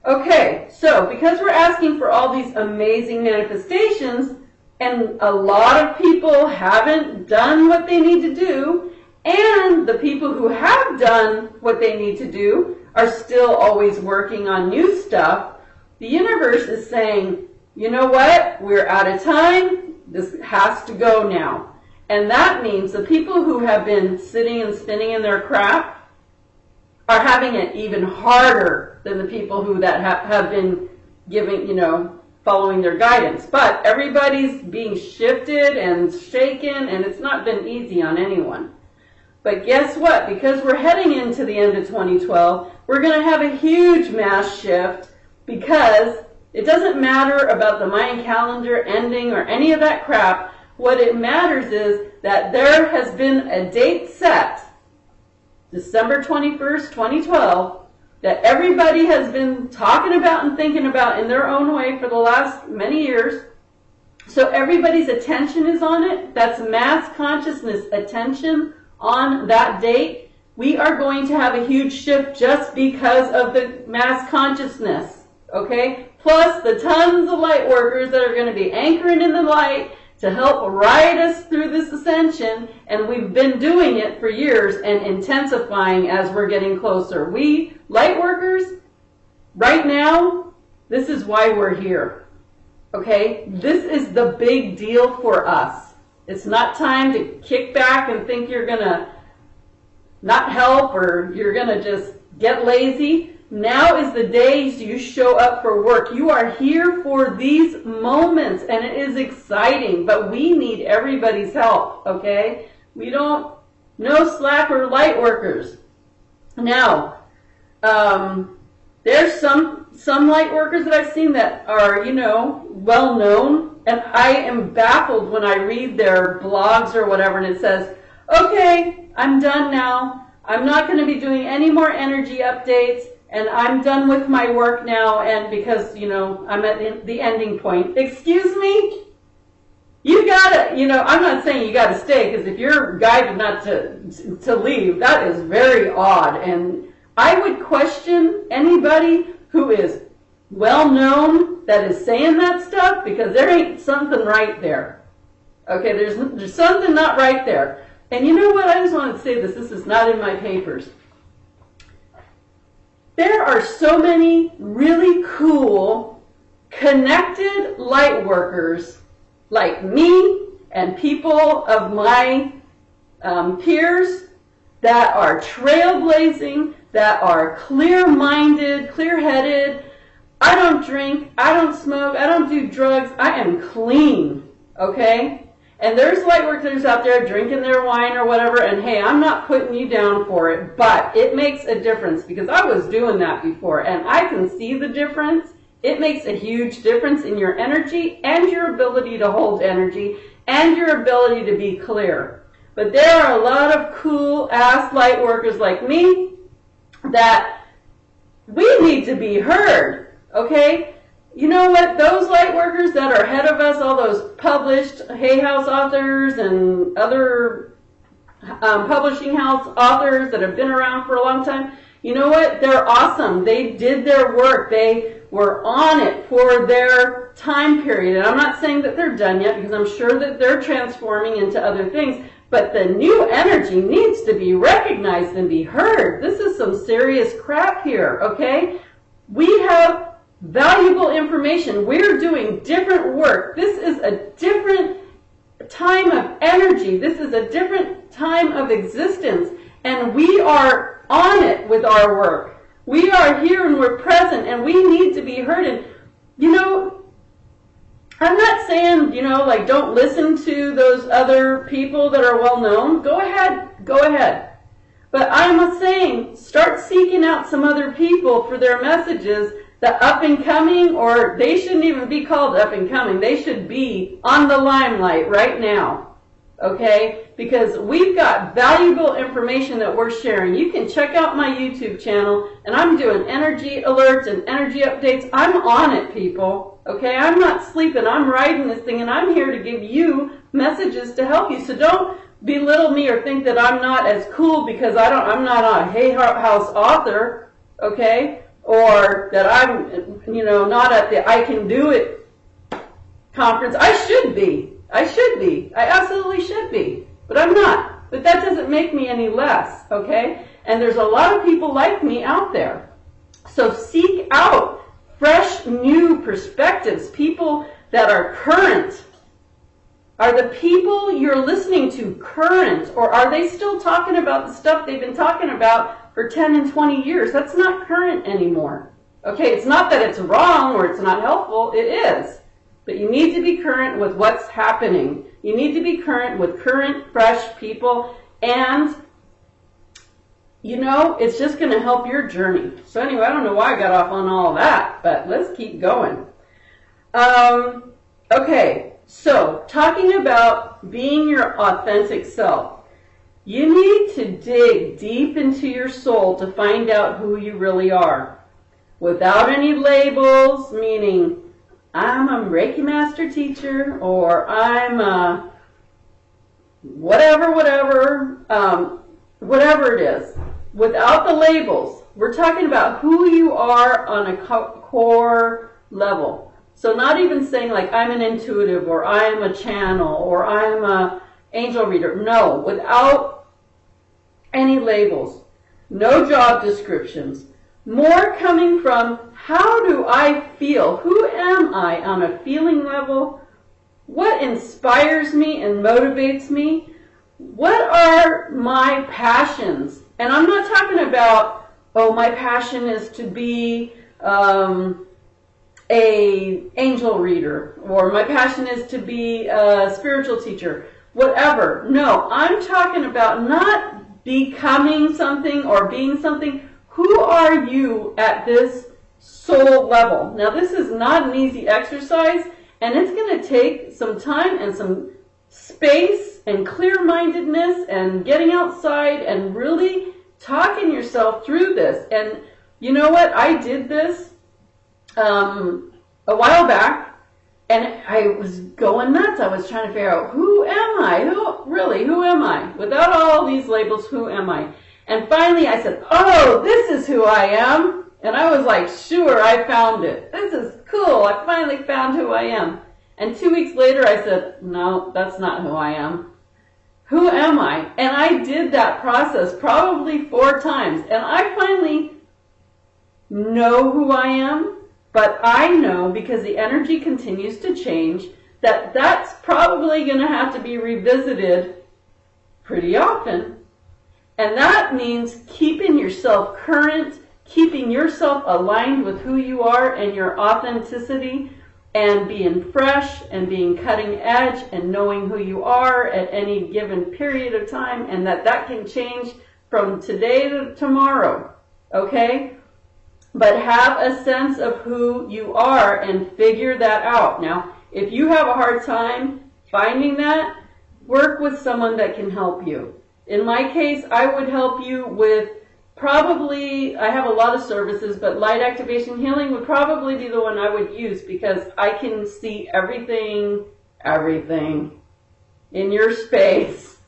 Okay, so because we're asking for all these amazing manifestations, and a lot of people haven't done what they need to do, and the people who have done what they need to do are still always working on new stuff, the universe is saying, you know what, we're out of time, this has to go now. And that means the people who have been sitting and spinning in their crap are having it even harder than the people who have been giving, following their guidance. But everybody's being shifted and shaken, and it's not been easy on anyone. But guess what? Because we're heading into the end of 2012, we're going to have a huge mass shift, because it doesn't matter about the Mayan calendar ending or any of that crap. What it matters is that there has been a date set, December 21st, 2012, that everybody has been talking about and thinking about in their own way for the last many years. So everybody's attention is on it. That's mass consciousness attention on that date. We are going to have a huge shift just because of the mass consciousness, okay? Plus the tons of light workers that are going to be anchoring in the light to help ride us through this ascension, and we've been doing it for years and intensifying as we're getting closer. We, light workers, right now, this is why we're here, okay? This is the big deal for us. It's not time to kick back and think you're going to not help or you're going to just get lazy. Now is the days you show up for work. You are here for these moments, and it is exciting, but we need everybody's help, okay? We don't, no slacker light workers. Now, there's some light workers that I've seen that are, well known, and I am baffled when I read their blogs or whatever, and it says, okay, I'm done now. I'm not going to be doing any more energy updates. And I'm done with my work now, and because, I'm at the ending point. Excuse me? You gotta, I'm not saying you gotta stay, because if you're guided not to leave, that is very odd. And I would question anybody who is well known that is saying that stuff, because there ain't something right there. Okay, there's something not right there. And you know what? I just wanted to say this. This is not in my papers. There are so many really cool, connected light workers like me and people of my peers that are trailblazing, that are clear-minded, clear-headed. I don't drink, I don't smoke, I don't do drugs. I am clean, okay? And there's light workers out there drinking their wine or whatever, and hey, I'm not putting you down for it, but it makes a difference because I was doing that before, and I can see the difference. It makes a huge difference in your energy and your ability to hold energy and your ability to be clear. But there are a lot of cool-ass light workers like me that we need to be heard, okay? You know what? Those light workers that are ahead of us, all those published Hay House authors and other publishing house authors that have been around for a long time, you know what? They're awesome. They did their work. They were on it for their time period. And I'm not saying that they're done yet because I'm sure that they're transforming into other things. But the new energy needs to be recognized and be heard. This is some serious crap here, okay? We have valuable information. We're doing different work. This is a different time of energy. This is a different time of existence. And we are on it with our work. We are here and we're present and we need to be heard. And, you know, I'm not saying, you know, like don't listen to those other people that are well known. Go ahead. Go ahead. But I'm saying start seeking out some other people for their messages. The up and coming, or they shouldn't even be called up and coming. They should be on the limelight right now, okay? Because we've got valuable information that we're sharing. You can check out my YouTube channel, and I'm doing energy alerts and energy updates. I'm on it, people, okay? I'm not sleeping. I'm riding this thing, and I'm here to give you messages to help you. So don't belittle me or think that I'm not as cool because I'm not a Hay House author, okay? Or that I'm, you know, not at the I Can Do It conference. I should be. I absolutely should be. But I'm not. But that doesn't make me any less, okay? And there's a lot of people like me out there. So seek out fresh, new perspectives, people that are current. Are the people you're listening to current, or are they still talking about the stuff they've been talking about for 10 and 20 years? That's not current anymore. Okay, it's not that it's wrong or it's not helpful. It is. But you need to be current with what's happening. You need to be current with current, fresh people, and, you know, it's just going to help your journey. So anyway, I don't know why I got off on all that, but let's keep going. Okay, so talking about being your authentic self. You need to dig deep into your soul to find out who you really are. Without any labels, meaning I'm a Reiki Master teacher, or I'm a whatever it is. Without the labels, we're talking about who you are on a core level. So not even saying like I'm an intuitive, or I'm a channel, or I'm a angel reader. No, without any labels, no job descriptions, more coming from how do I feel? Who am I on a feeling level? What inspires me and motivates me? What are my passions? And I'm not talking about, oh, my passion is to be a angel reader, or my passion is to be a spiritual teacher, whatever. No, I'm talking about not becoming something or being something. Who are you at this soul level? Now, this is not an easy exercise, and it's going to take some time and some space and clear-mindedness and getting outside and really talking yourself through this. And you know what? I did this a while back, and I was going nuts. I was trying to figure out, who am I? Who am I? Without all these labels, who am I? And finally I said, oh, this is who I am. And I was like, sure, I found it. This is cool. I finally found who I am. And 2 weeks later I said, no, that's not who I am. Who am I? And I did that process probably 4 times. And I finally know who I am, but I know, because the energy continues to change, that that's probably going to have to be revisited pretty often. And that means keeping yourself current, keeping yourself aligned with who you are and your authenticity, and being fresh and being cutting edge and knowing who you are at any given period of time, and that can change from today to tomorrow, okay? But have a sense of who you are and figure that out. Now, if you have a hard time finding that, work with someone that can help you. In my case, I would help you with probably, I have a lot of services, but light activation healing would probably be the one I would use, because I can see everything in your space,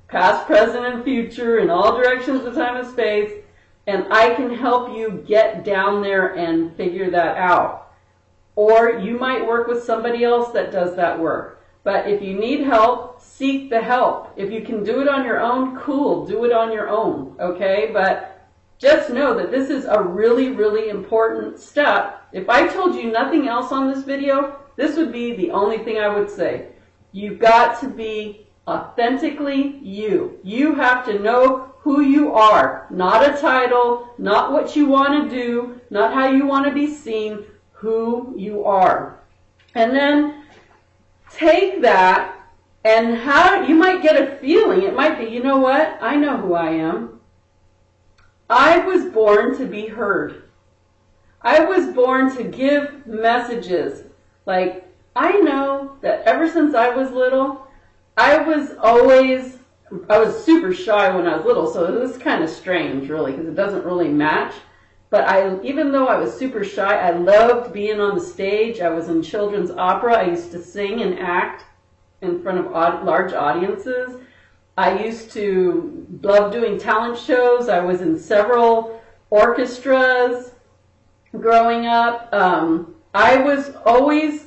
past, present, and future, in all directions of time and space, and I can help you get down there and figure that out. Or you might work with somebody else that does that work. But if you need help, seek the help. If you can do it on your own, cool, do it on your own, okay? But just know that this is a really, really important step. If I told you nothing else on this video, this would be the only thing I would say. You've got to be authentically you. You have to know who you are, not a title, not what you want to do, not how you want to be seen, who you are. And then take that, and how you might get a feeling. It might be, you know what? I know who I am. I was born to be heard. I was born to give messages. Like, I know that ever since I was little, I was super shy when I was little, so it was kind of strange, really, because it doesn't really match. But even though I was super shy, I loved being on the stage. I was in children's opera. I used to sing and act in front of large audiences. I used to love doing talent shows. I was in several orchestras growing up. I was always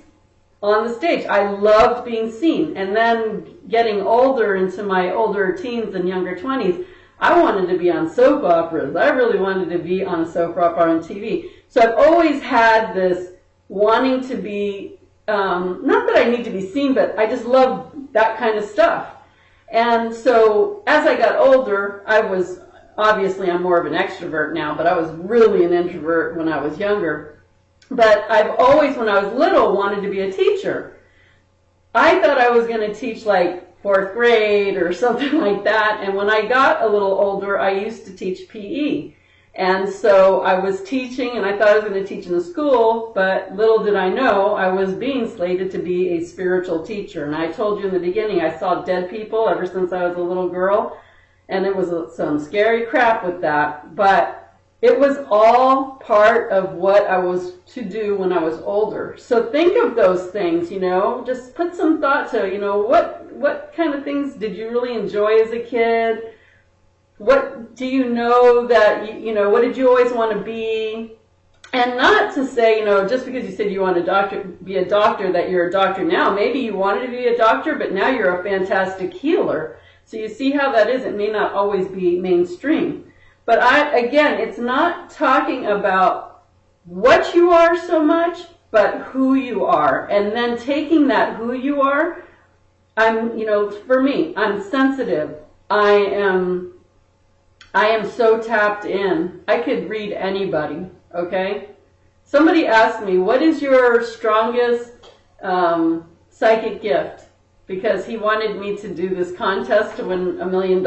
on the stage. I loved being seen. And then getting older, into my older teens and younger 20s, I wanted to be on soap operas. I really wanted to be on a soap opera on TV. So I've always had this wanting to be, not that I need to be seen, but I just love that kind of stuff. And so as I got older, obviously I'm more of an extrovert now, but I was really an introvert when I was younger. But I've always, when I was little, wanted to be a teacher. I thought I was going to teach like 4th grade or something like that. And when I got a little older, I used to teach PE. And so I was teaching, and I thought I was going to teach in the school, but little did I know I was being slated to be a spiritual teacher. And I told you in the beginning, I saw dead people ever since I was a little girl, and it was some scary crap with that. But it was all part of what I was to do when I was older. So think of those things, just put some thought to, what kind of things did you really enjoy as a kid? What do you know that, what did you always want to be? And not to say, just because you said you want to be a doctor, that you're a doctor now. Maybe you wanted to be a doctor, but now you're a fantastic healer. So you see how that is. It may not always be mainstream. But again, it's not talking about what you are so much, but who you are. And then taking that who you are, for me, I'm sensitive. I am so tapped in. I could read anybody, okay? Somebody asked me, what is your strongest psychic gift? Because he wanted me to do this contest to win $1 million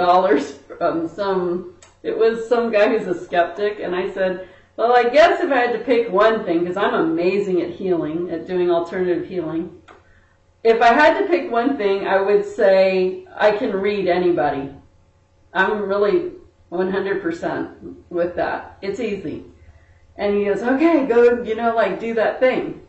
from it was some guy who's a skeptic, and I said, well, I guess if I had to pick one thing, because I'm amazing at healing, at doing alternative healing, if I had to pick one thing, I would say I can read anybody. I'm really 100% with that. It's easy. And he goes, okay, go, do that thing.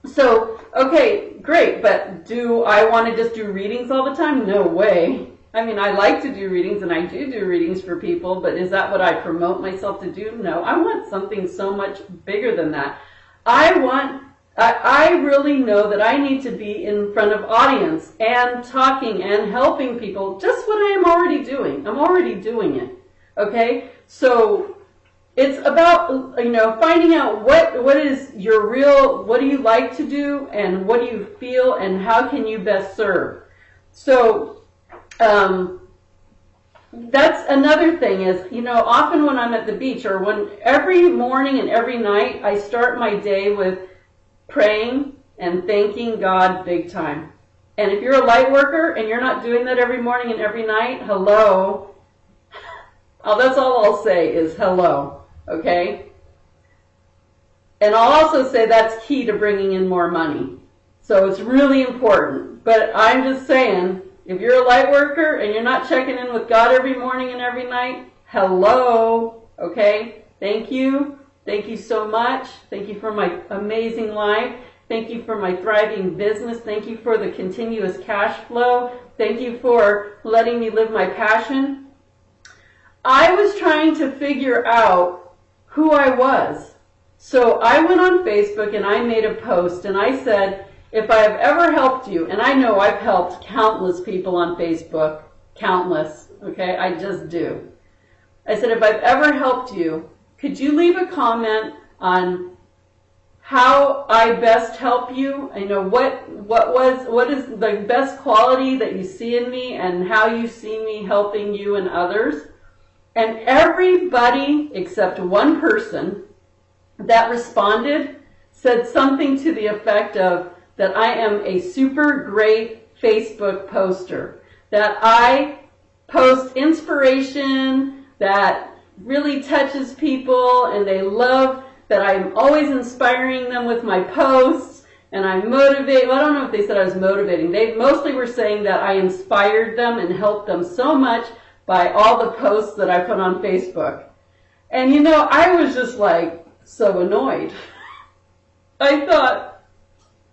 So, okay, great, but do I want to just do readings all the time? No way. I mean, I like to do readings, and I do readings for people, but is that what I promote myself to do? No, I want something so much bigger than that. I want I really know that I need to be in front of audience and talking and helping people, just what I am already doing. I'm already doing it. Okay? So it's about, finding out what is your real, what do you like to do, and what do you feel, and how can you best serve. So that's another thing is, often when I'm at the beach, or when every morning and every night, I start my day with praying and thanking God big time. And if you're a light worker and you're not doing that every morning and every night, hello. Oh, that's all I'll say is hello, okay? And I'll also say that's key to bringing in more money. So it's really important. But I'm just saying, if you're a light worker and you're not checking in with God every morning and every night, hello, okay? Thank you. Thank you so much. Thank you for my amazing life. Thank you for my thriving business. Thank you for the continuous cash flow. Thank you for letting me live my passion. I was trying to figure out who I was. So I went on Facebook and I made a post and I said, if I have ever helped you, and I know I've helped countless people on Facebook, countless, okay, I just do. I said, if I've ever helped you, could you leave a comment on how I best help you? What is the best quality that you see in me and how you see me helping you and others? And everybody except one person that responded said something to the effect of that I am a super great Facebook poster, that I post inspiration that really touches people and they love that I'm always inspiring them with my posts and I motivate. Well, I don't know if they said I was motivating. They mostly were saying that I inspired them and helped them so much by all the posts that I put on Facebook. And I was just like so annoyed. I thought,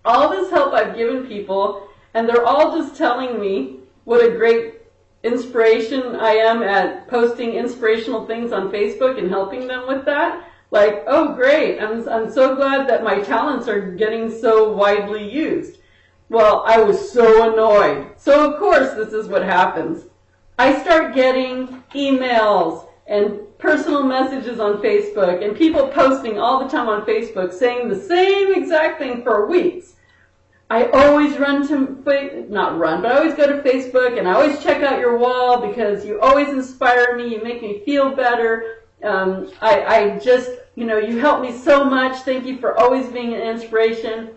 all this help I've given people and they're all just telling me what a great inspiration I am at posting inspirational things on Facebook and helping them with that. Like, oh great, I'm so glad that my talents are getting so widely used. Well, I was so annoyed. So of course this is what happens. I start getting emails and personal messages on Facebook and people posting all the time on Facebook saying the same exact thing for weeks. I always I always go to Facebook and I always check out your wall because you always inspire me, you make me feel better. I just, you help me so much. Thank you for always being an inspiration.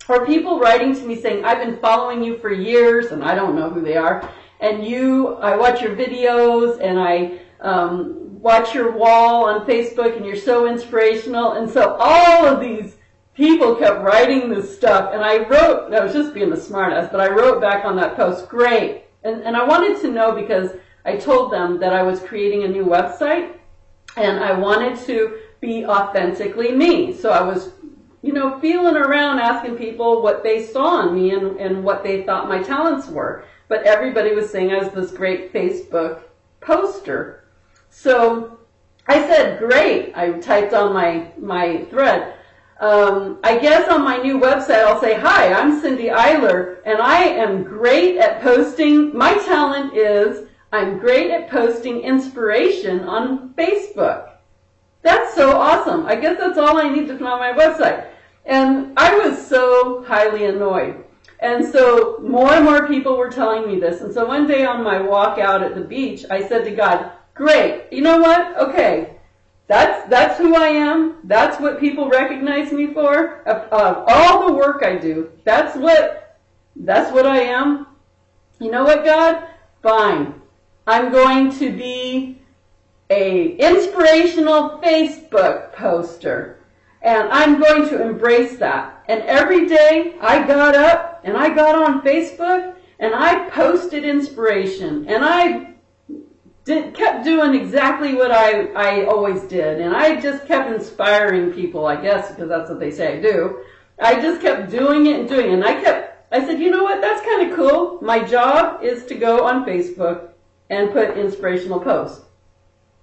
Or people writing to me saying, I've been following you for years, and I don't know who they are. And I watch your videos, and I watch your wall on Facebook, and you're so inspirational. And so all of these people kept writing this stuff, and I was just being a smartass, but I wrote back on that post, great. And I wanted to know because I told them that I was creating a new website, and I wanted to be authentically me. So I was, feeling around asking people what they saw in me and what they thought my talents were. But everybody was saying I was this great Facebook poster. So I said, great. I typed on my thread. I guess on my new website I'll say, hi, I'm Cindy Eyler, and I am great at posting. My talent is I'm great at posting inspiration on Facebook. That's so awesome. I guess that's all I need to put on my website. And I was so highly annoyed. And so more and more people were telling me this. And so one day on my walk out at the beach, I said to God, great, you know what? Okay, that's who I am. That's what people recognize me for. Of all the work I do, that's what I am. You know what, God? Fine. I'm going to be an inspirational Facebook poster. And I'm going to embrace that. And every day I got up and I got on Facebook and I posted inspiration. And I kept doing exactly what I always did. And I just kept inspiring people, I guess, because that's what they say I do. I just kept doing it and doing it. And I said, you know what, that's kind of cool. My job is to go on Facebook and put inspirational posts.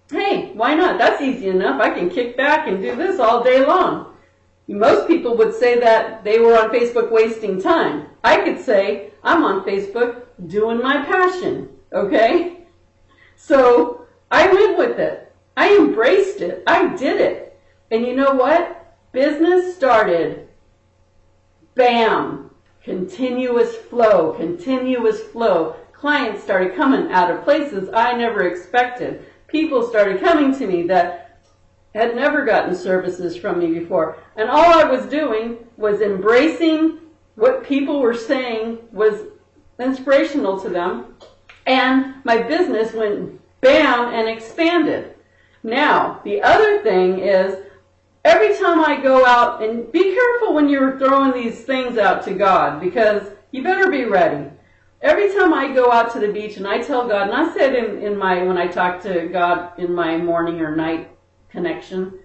Hey, why not? That's easy enough. I can kick back and do this all day long. Most people would say that they were on Facebook wasting time. I could say, I'm on Facebook doing my passion, okay? So I went with it. I embraced it. I did it. And you know what? Business started. Bam! Continuous flow, continuous flow. Clients started coming out of places I never expected. People started coming to me that had never gotten services from me before. And all I was doing was embracing what people were saying was inspirational to them. And my business went bam and expanded. Now, the other thing is, every time I go out, and be careful when you're throwing these things out to God, because you better be ready. Every time I go out to the beach and I tell God, and I said when I talk to God in my morning or night connection,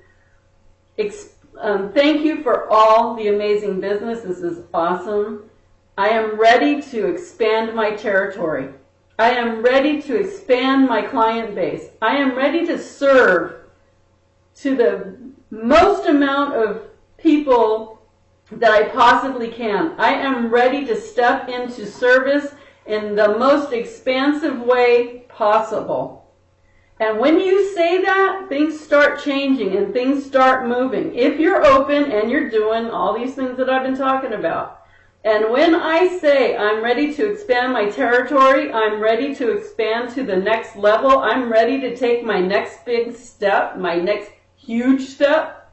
thank you for all the amazing business. This is awesome. I am ready to expand my territory. I am ready to expand my client base. I am ready to serve to the most amount of people that I possibly can. I am ready to step into service in the most expansive way possible. And when you say that, things start changing and things start moving. If you're open and you're doing all these things that I've been talking about. And when I say I'm ready to expand my territory, I'm ready to expand to the next level, I'm ready to take my next big step, my next huge step.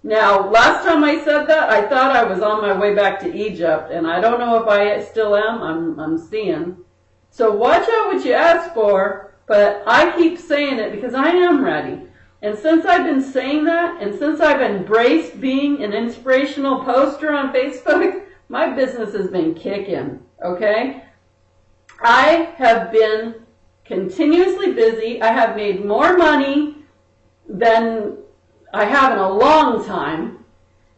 Now, last time I said that, I thought I was on my way back to Egypt, and I don't know if I still am. I'm seeing. So watch out what you ask for, but I keep saying it because I am ready. And since I've been saying that, and since I've embraced being an inspirational poster on Facebook, my business has been kicking, okay? I have been continuously busy. I have made more money than I have in a long time,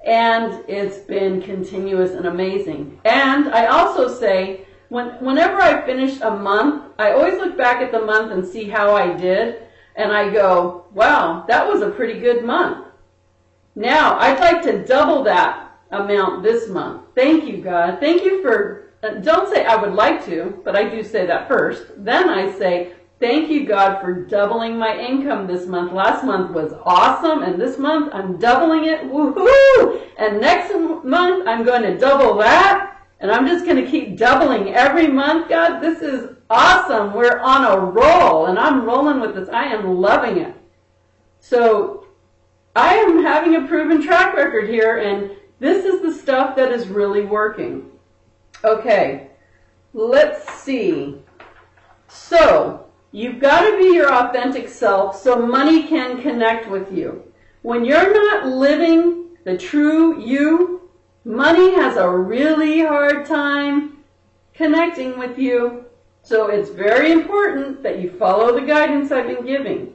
and it's been continuous and amazing. And I also say, whenever I finish a month, I always look back at the month and see how I did, and I go, wow, that was a pretty good month. Now, I'd like to double that amount this month. Thank you, God. Thank you for, don't say I would like to, but I do say that first. Then I say, thank you, God, for doubling my income this month. Last month was awesome, and this month I'm doubling it. Woohoo! And next month I'm going to double that, and I'm just going to keep doubling every month. God, this is awesome. We're on a roll, and I'm rolling with this. I am loving it. So I am having a proven track record here, and this is the stuff that is really working. Okay, let's see. So, you've got to be your authentic self so money can connect with you. When you're not living the true you, money has a really hard time connecting with you. So it's very important that you follow the guidance I've been giving.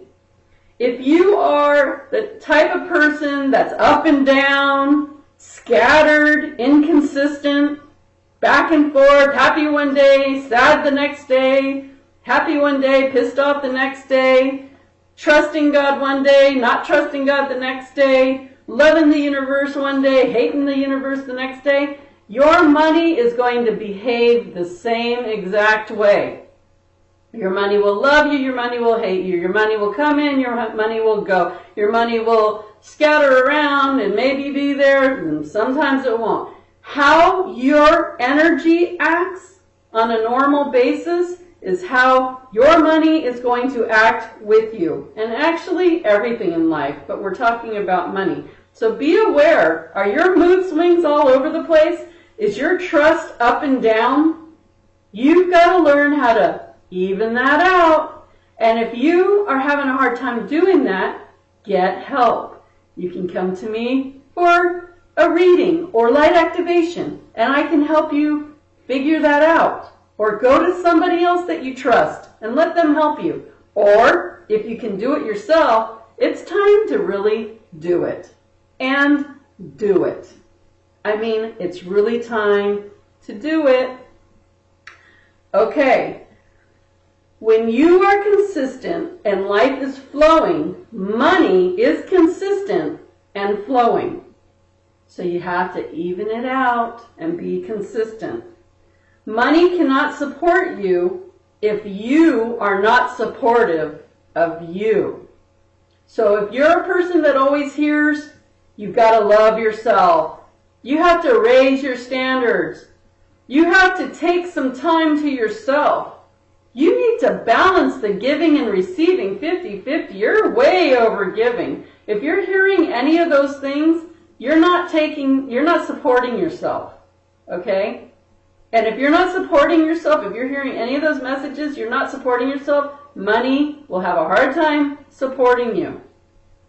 If you are the type of person that's up and down, scattered, inconsistent, back and forth, happy one day, sad the next day, happy one day, pissed off the next day, trusting God one day, not trusting God the next day, loving the universe one day, hating the universe the next day, your money is going to behave the same exact way. Your money will love you, your money will hate you, your money will come in, your money will go, your money will scatter around and maybe be there, and sometimes it won't. How your energy acts on a normal basis is how your money is going to act with you. And actually everything in life, but we're talking about money. So be aware, are your mood swings all over the place? Is your trust up and down? You've got to learn how to even that out. And if you are having a hard time doing that, get help. You can come to me for a reading or light activation, and I can help you figure that out. Or go to somebody else that you trust and let them help you. Or if you can do it yourself, it's time to really do it. And do it. I mean, it's really time to do it. Okay. When you are consistent and life is flowing, money is consistent and flowing. So you have to even it out and be consistent. Money cannot support you if you are not supportive of you. So if you're a person that always hears, you've got to love yourself. You have to raise your standards. You have to take some time to yourself. You need to balance the giving and receiving 50-50. You're way over giving. If you're hearing any of those things, you're not supporting yourself. Okay? And if you're not supporting yourself, if you're hearing any of those messages, you're not supporting yourself, money will have a hard time supporting you.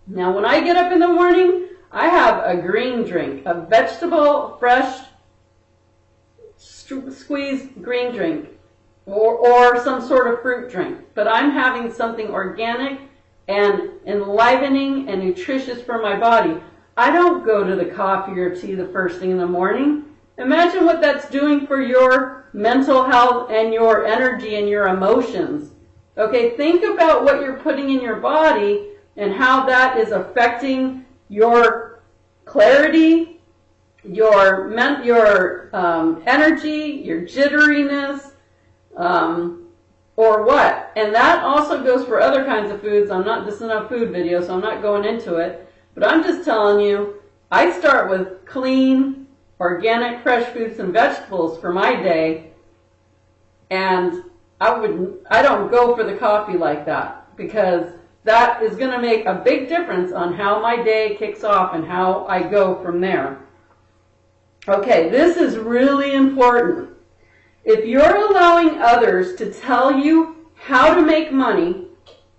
Now, when I get up in the morning, I have a green drink, a vegetable, fresh, squeezed green drink, or some sort of fruit drink. But I'm having something organic and enlivening and nutritious for my body. I don't go to the coffee or tea the first thing in the morning. Imagine what that's doing for your mental health and your energy and your emotions. Okay, think about what you're putting in your body and how that is affecting your clarity, your energy, your jitteriness, or what. And that also goes for other kinds of foods. This is not a food video, so I'm not going into it. But I'm just telling you, I start with clean, organic, fresh fruits and vegetables for my day. And I don't go for the coffee like that, because that is going to make a big difference on how my day kicks off and how I go from there. Okay, this is really important. If you're allowing others to tell you how to make money,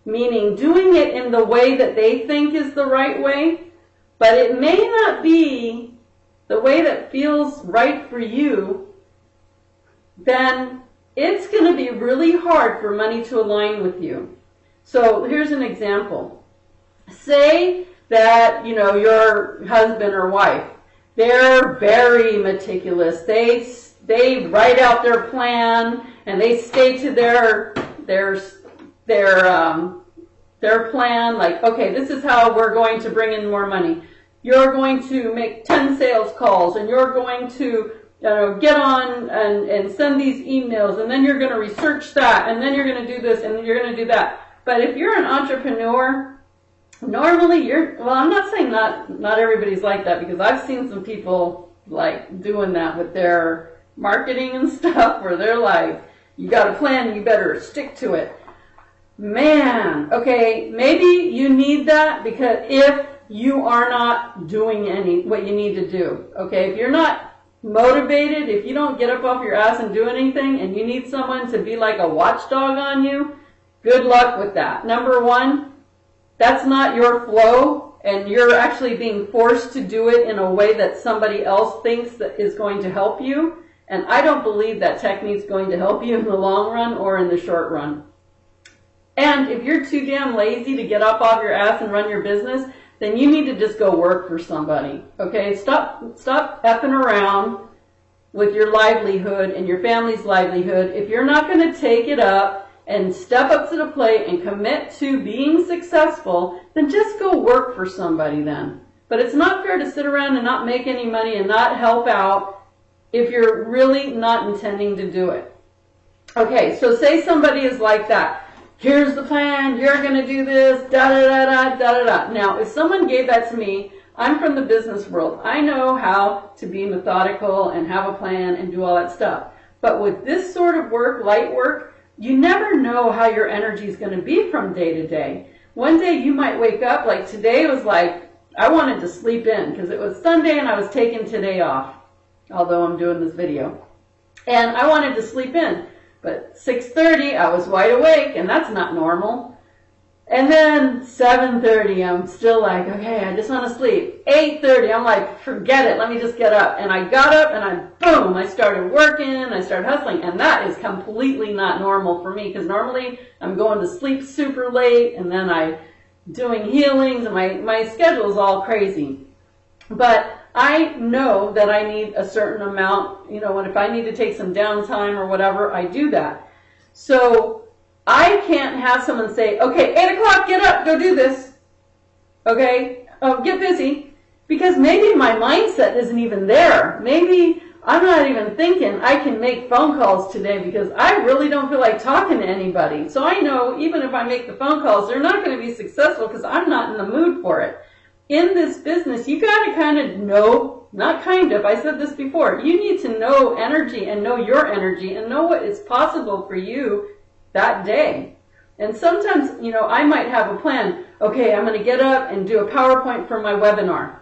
meaning doing it in the way that they think is the right way, but it may not be the way that feels right for you, then it's going to be really hard for money to align with you. So here's an example. Say that, your husband or wife, they're very meticulous. They write out their plan and they stay to their plan, like, okay, this is how we're going to bring in more money. You're going to make 10 sales calls, and you're going to get on and send these emails, and then you're going to research that, and then you're going to do this, and you're going to do that. But if you're an entrepreneur, normally I'm not saying not everybody's like that, because I've seen some people like doing that with their marketing and stuff, where they're like, you got a plan, you better stick to it. Man, okay, maybe you need that, because if you are not doing what you need to do, okay, if you're not motivated, if you don't get up off your ass and do anything, and you need someone to be like a watchdog on you, good luck with that. Number one, that's not your flow, and you're actually being forced to do it in a way that somebody else thinks that is going to help you. And I don't believe that technique's going to help you in the long run or in the short run. And if you're too damn lazy to get up off your ass and run your business, then you need to just go work for somebody. Okay? Stop effing around with your livelihood and your family's livelihood. If you're not going to take it up and step up to the plate and commit to being successful, then just go work for somebody then. But it's not fair to sit around and not make any money and not help out if you're really not intending to do it. Okay, so say somebody is like that. Here's the plan, you're going to do this, da-da-da-da, da-da-da. Now, if someone gave that to me, I'm from the business world. I know how to be methodical and have a plan and do all that stuff. But with this sort of work, light work, you never know how your energy is going to be from day to day. One day you might wake up, like today was like, I wanted to sleep in because it was Sunday and I was taking today off, although I'm doing this video. And I wanted to sleep in. But 6:30, I was wide awake, and that's not normal. And then 7:30, I'm still like, okay, I just want to sleep. 8:30, I'm like, forget it, let me just get up. And I got up, and boom, I started working, I started hustling. And that is completely not normal for me, because normally I'm going to sleep super late, and then I'm doing healings, and my schedule is all crazy. But I know that I need a certain amount, and if I need to take some downtime or whatever, I do that. So I can't have someone say, okay, 8 o'clock, get up, go do this. Okay, get busy. Because maybe my mindset isn't even there. Maybe I'm not even thinking I can make phone calls today because I really don't feel like talking to anybody. So I know even if I make the phone calls, they're not going to be successful because I'm not in the mood for it. In this business, you got to kind of know, not kind of, I said this before, you need to know energy and know your energy and know what is possible for you that day. And sometimes, you know, I might have a plan. Okay, I'm going to get up and do a PowerPoint for my webinar.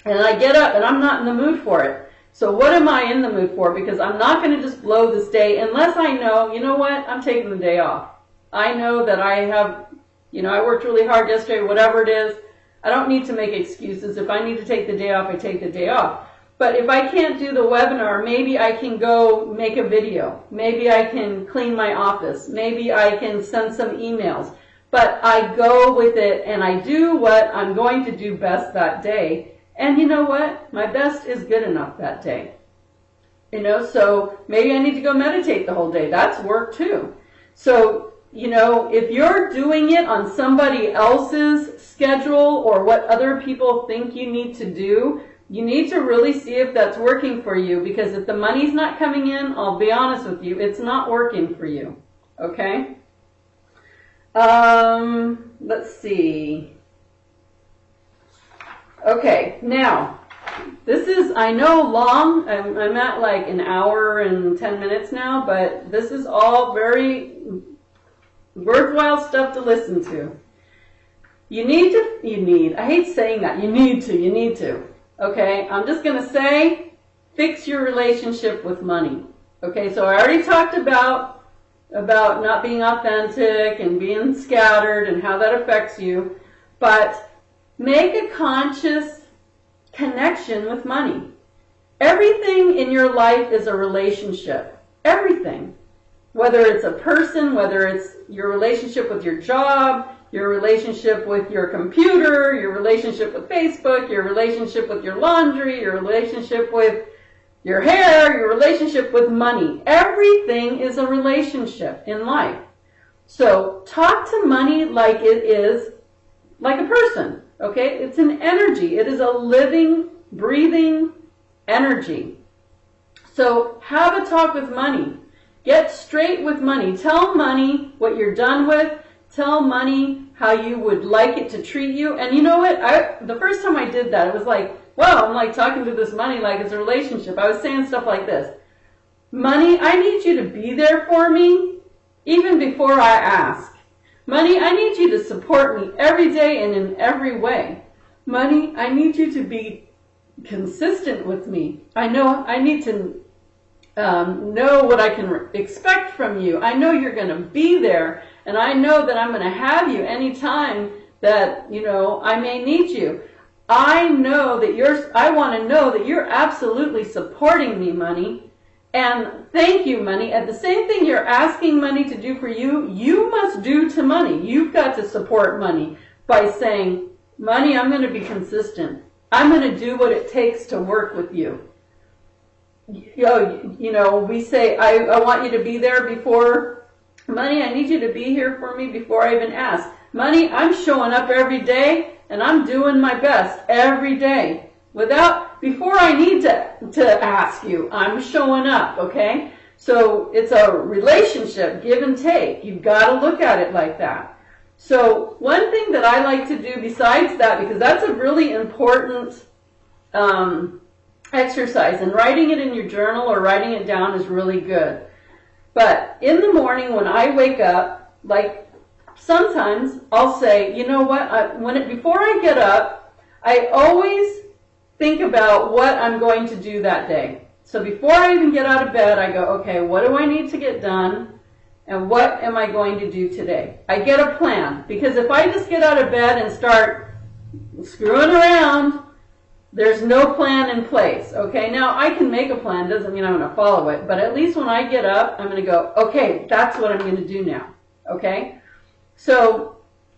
And I get up and I'm not in the mood for it. So what am I in the mood for? Because I'm not going to just blow this day unless I know, you know what, I'm taking the day off. I know that I have, you know, I worked really hard yesterday, whatever it is. I don't need to make excuses. If I need to take the day off, I take the day off. But if I can't do the webinar, maybe I can go make a video. Maybe I can clean my office. Maybe I can send some emails. But I go with it and I do what I'm going to do best that day. And you know what? My best is good enough that day. You know, so maybe I need to go meditate the whole day. That's work too. So, you know, if you're doing it on somebody else's schedule or what other people think you need to do, you need to really see if that's working for you, because if the money's not coming in, I'll be honest with you, it's not working for you. Okay? Let's see. Okay, now, this is, I know, long. I'm at like an hour and 10 minutes now, but this is all very worthwhile stuff to listen to. I hate saying that, you need to. Okay, I'm just going to say, fix your relationship with money. Okay, so I already talked about not being authentic and being scattered and how that affects you, but make a conscious connection with money. Everything in your life is a relationship. Everything. Whether it's a person, whether it's your relationship with your job, your relationship with your computer, your relationship with Facebook, your relationship with your laundry, your relationship with your hair, your relationship with money. Everything is a relationship in life. So talk to money like it is like a person. Okay? It's an energy. It is a living, breathing energy. So have a talk with money. Get straight with money. Tell money what you're done with. Tell money how you would like it to treat you. And you know what? The first time I did that, it was like, wow, I'm like talking to this money like it's a relationship. I was saying stuff like this. Money, I need you to be there for me even before I ask. Money, I need you to support me every day and in every way. Money, I need you to be consistent with me. I know I need to know what I can expect from you. I know you're going to be there, and I know that I'm going to have you anytime that, you know, I may need you. I know that I want to know that you're absolutely supporting me, money. And thank you, money. And the same thing you're asking money to do for you, you must do to money. You've got to support money by saying, money, I'm going to be consistent. I'm going to do what it takes to work with you. You know, we say, I want you to be there before, money, I need you to be here for me before I even ask. Money, I'm showing up every day and I'm doing my best every day. Before I need to ask you, I'm showing up, okay? So it's a relationship, give and take. You've got to look at it like that. So one thing that I like to do besides that, because that's a really important exercise, and writing it in your journal or writing it down is really good. But in the morning when I wake up, like sometimes I'll say, you know what, before I get up, I always think about what I'm going to do that day. So before I even get out of bed, I go, okay, what do I need to get done? And what am I going to do today? I get a plan. Because if I just get out of bed and start screwing around, there's no plan in place. Okay, now I can make a plan, doesn't mean I'm going to follow it. But at least when I get up, I'm going to go, okay, that's what I'm going to do now. Okay? So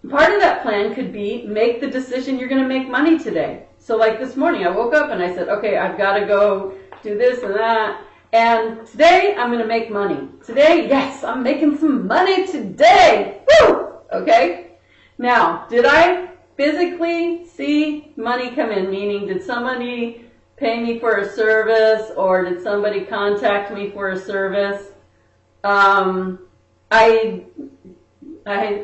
part of that plan could be make the decision you're going to make money today. So like this morning, I woke up and I said, okay, I've got to go do this and that. And today, I'm going to make money. Today, yes, I'm making some money today. Woo! Okay? Now, did I physically see money come in, meaning did somebody pay me for a service or did somebody contact me for a service? I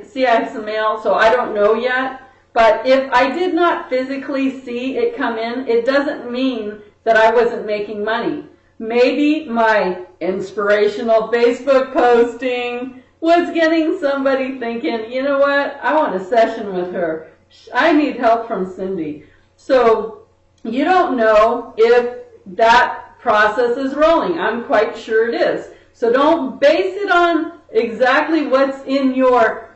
see I have some mail, so I don't know yet. But if I did not physically see it come in, it doesn't mean that I wasn't making money. Maybe my inspirational Facebook posting was getting somebody thinking, you know what, I want a session with her. I need help from Cindy. So you don't know if that process is rolling. I'm quite sure it is. So don't base it on exactly what's in your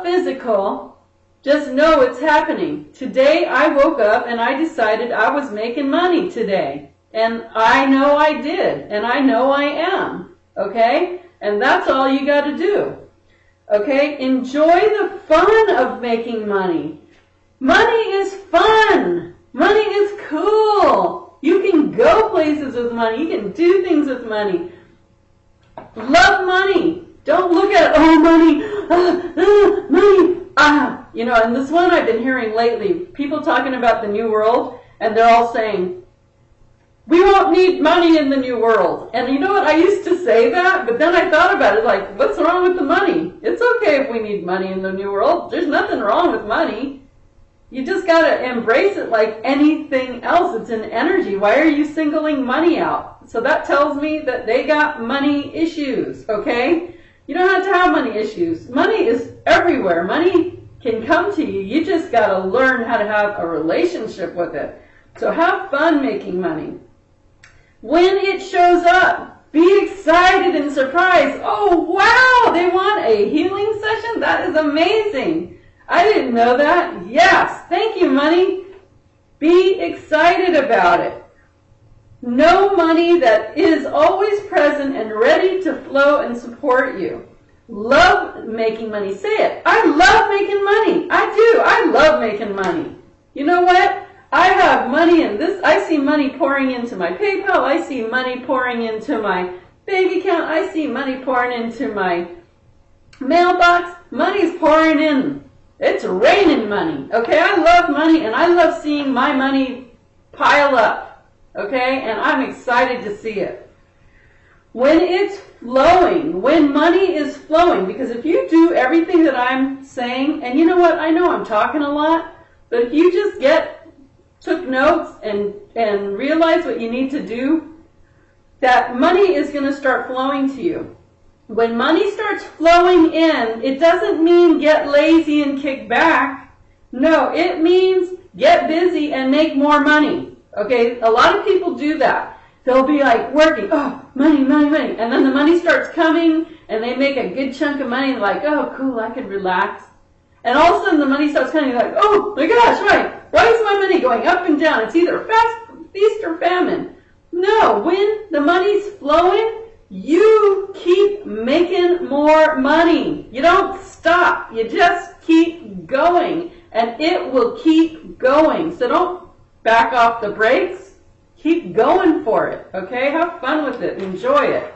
physical. Just know it's happening. Today I woke up and I decided I was making money today. And I know I did. And I know I am. Okay? And that's all you got to do. Okay? Enjoy the fun of making money. Money is fun. Money is cool. You can go places with money. You can do things with money. Love money. Don't look at it, oh, money, money, You know, and this one I've been hearing lately, people talking about the new world, and they're all saying, we won't need money in the new world. And you know what, I used to say that, but then I thought about it, like, what's wrong with the money? It's okay if we need money in the new world. There's nothing wrong with money. You just got to embrace it like anything else. It's an energy. Why are you singling money out? So that tells me that they got money issues, okay? You don't have to have money issues. Money is everywhere. Money can come to you. You just got to learn how to have a relationship with it. So have fun making money. When it shows up, be excited and surprised. Oh, wow, they want a healing session? That is amazing. I didn't know that. Yes, thank you, money. Be excited about it. Know money that is always present and ready to flow and support you. Love making money. Say it. I love making money. I do. I love making money. You know what? I have money in this. I see money pouring into my PayPal. I see money pouring into my bank account. I see money pouring into my mailbox. Money's pouring in. It's raining money. Okay? I love money and I love seeing my money pile up. Okay, and I'm excited to see it. When it's flowing, when money is flowing, because if you do everything that I'm saying, and you know what, I know I'm talking a lot, but if you just took notes and realize what you need to do, that money is going to start flowing to you. When money starts flowing in, it doesn't mean get lazy and kick back. No, it means get busy and make more money. Okay, a lot of people do that. They'll be like working, oh, money, money, money. And then the money starts coming and they make a good chunk of money like, oh, cool, I can relax. And all of a sudden the money starts coming like, oh my gosh, why is my money going up and down? It's either feast or famine. No, when the money's flowing, you keep making more money. You don't stop. You just keep going and it will keep going. So don't back off the brakes. Keep going for it, okay? Have fun with it. Enjoy it.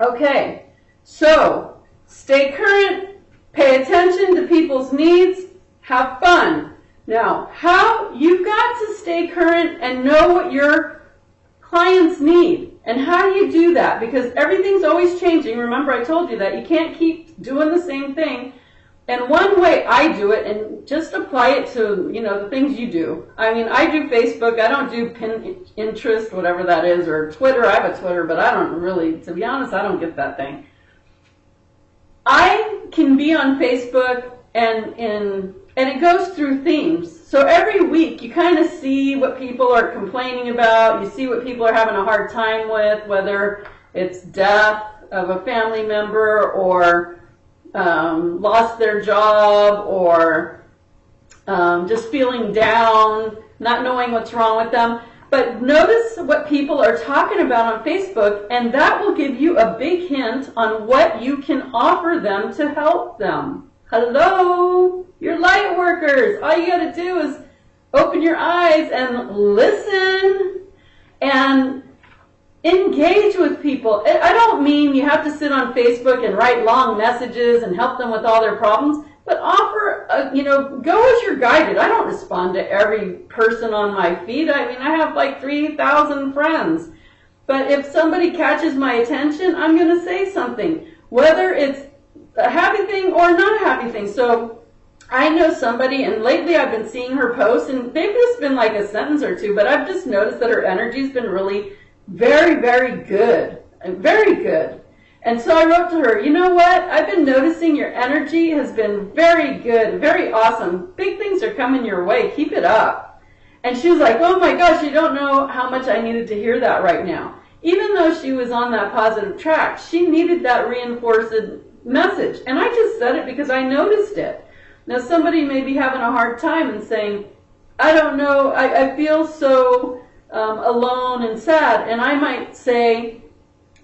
Okay, so stay current, pay attention to people's needs, have fun. Now, how you've got to stay current and know what your clients need. And how do you do that? Because everything's always changing. Remember, I told you that. You can't keep doing the same thing. And one way I do it, and just apply it to, you know, the things you do. I mean, I do Facebook. I don't do Pinterest, whatever that is, or Twitter. I have a Twitter, but I don't really, to be honest, I don't get that thing. I can be on Facebook, and it goes through themes. So every week, you kind of see what people are complaining about. You see what people are having a hard time with, whether it's death of a family member or lost their job or just feeling down, not knowing what's wrong with them. But notice what people are talking about on Facebook, and that will give you a big hint on what you can offer them to help them. Hello, you're light workers. All you got to do is open your eyes and listen and engage with people. I don't mean you have to sit on Facebook and write long messages and help them with all their problems. but offer, go as you're guided. I don't respond to every person on my feed. I mean, I have like 3,000 friends. But if somebody catches my attention, I'm going to say something, whether it's a happy thing or not a happy thing. So I know somebody, and lately I've been seeing her post, and they've just been like a sentence or two, but I've just noticed that her energy's been really very, very good. Very good. And so I wrote to her, you know what? I've been noticing your energy has been very good, very awesome. Big things are coming your way. Keep it up. And she was like, oh my gosh, you don't know how much I needed to hear that right now. Even though she was on that positive track, she needed that reinforced message. And I just said it because I noticed it. Now somebody may be having a hard time and saying, I don't know, I feel so alone and sad. And I might say,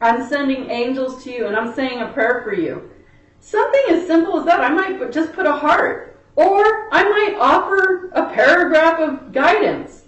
I'm sending angels to you and I'm saying a prayer for you. Something as simple as that. I might just put a heart, or I might offer a paragraph of guidance.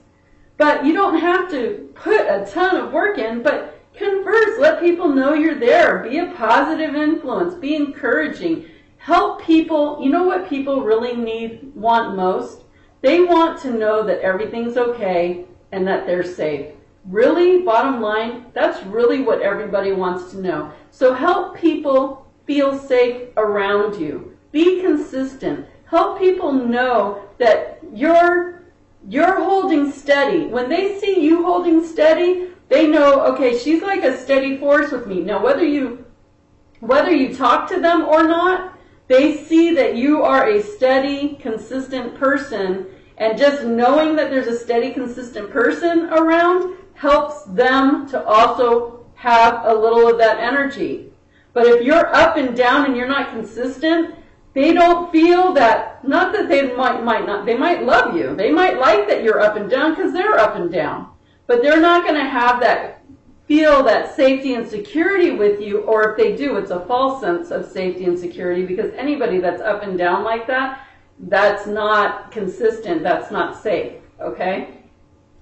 But you don't have to put a ton of work in, but converse, let people know you're there. Be a positive influence, be encouraging. Help people. You know what people really want most? They want to know that everything's okay and that they're safe. Really, bottom line, that's really what everybody wants to know. So help people feel safe around you. Be consistent. Help people know that you're holding steady. When they see you holding steady, they know, okay, she's like a steady force with me. Now, whether you talk to them or not, they see that you are a steady, consistent person, and just knowing that there's a steady, consistent person around helps them to also have a little of that energy. But if you're up and down and you're not consistent, they don't feel that, not that they might not, they might love you. They might like that you're up and down because they're up and down. But they're not going to have that, feel that safety and security with you, or if they do, it's a false sense of safety and security, because anybody that's up and down like that, that's not consistent, that's not safe, okay?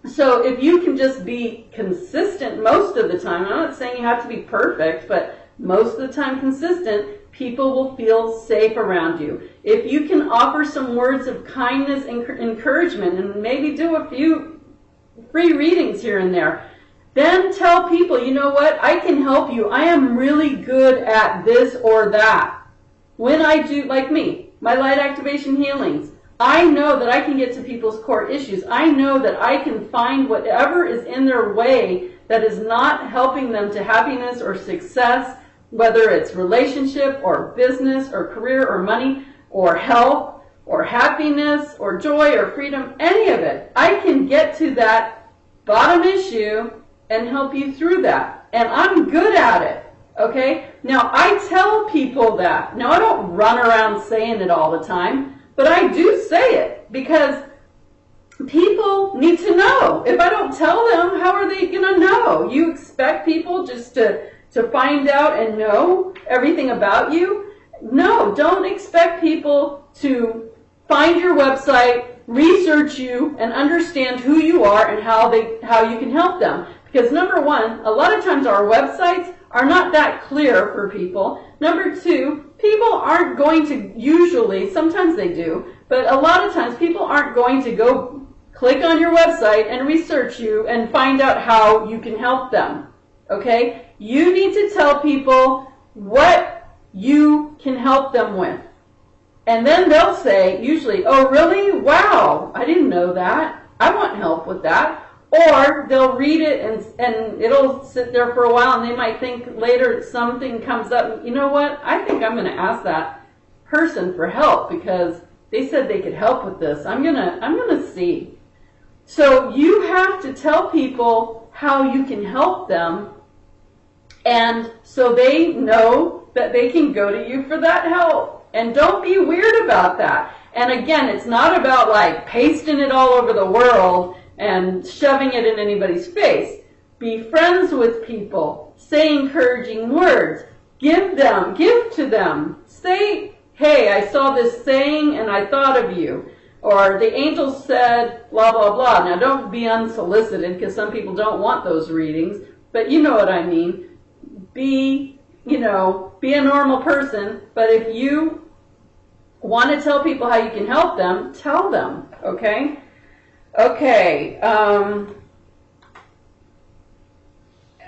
So if you can just be consistent most of the time, I'm not saying you have to be perfect, but most of the time consistent, people will feel safe around you. If you can offer some words of kindness and encouragement, and maybe do a few free readings here and there, then tell people, you know what, I can help you. I am really good at this or that. When I do, like me, my light activation healings, I know that I can get to people's core issues. I know that I can find whatever is in their way that is not helping them to happiness or success, whether it's relationship or business or career or money or health or happiness or joy or freedom, any of it. I can get to that bottom issue and help you through that. And I'm good at it, okay? Now, I tell people that. Now, I don't run around saying it all the time, but I do say it because people need to know. If I don't tell them, how are they going to know? You expect people just to find out and know everything about you? No, don't expect people to find your website, research you, and understand who you are and how you can help them. Because number one, a lot of times our websites are not that clear for people. Number two, people aren't going to usually, sometimes they do, but a lot of times people aren't going to go click on your website and research you and find out how you can help them. Okay? You need to tell people what you can help them with. And then they'll say, usually, oh really? Wow, I didn't know that. I want help with that. Or they'll read it and it'll sit there for a while and they might think later something comes up. You know what? I think I'm going to ask that person for help because they said they could help with this. I'm going to see. So you have to tell people how you can help them, and so they know that they can go to you for that help. And don't be weird about that. And again, it's not about like pasting it all over the world and shoving it in anybody's face. Be friends with people. Say encouraging words. Give to them. Say, hey, I saw this saying and I thought of you. Or the angel said, blah, blah, blah. Now don't be unsolicited because some people don't want those readings. But you know what I mean. Be a normal person. But if you Want to tell people how you can help them, tell them, okay? Okay,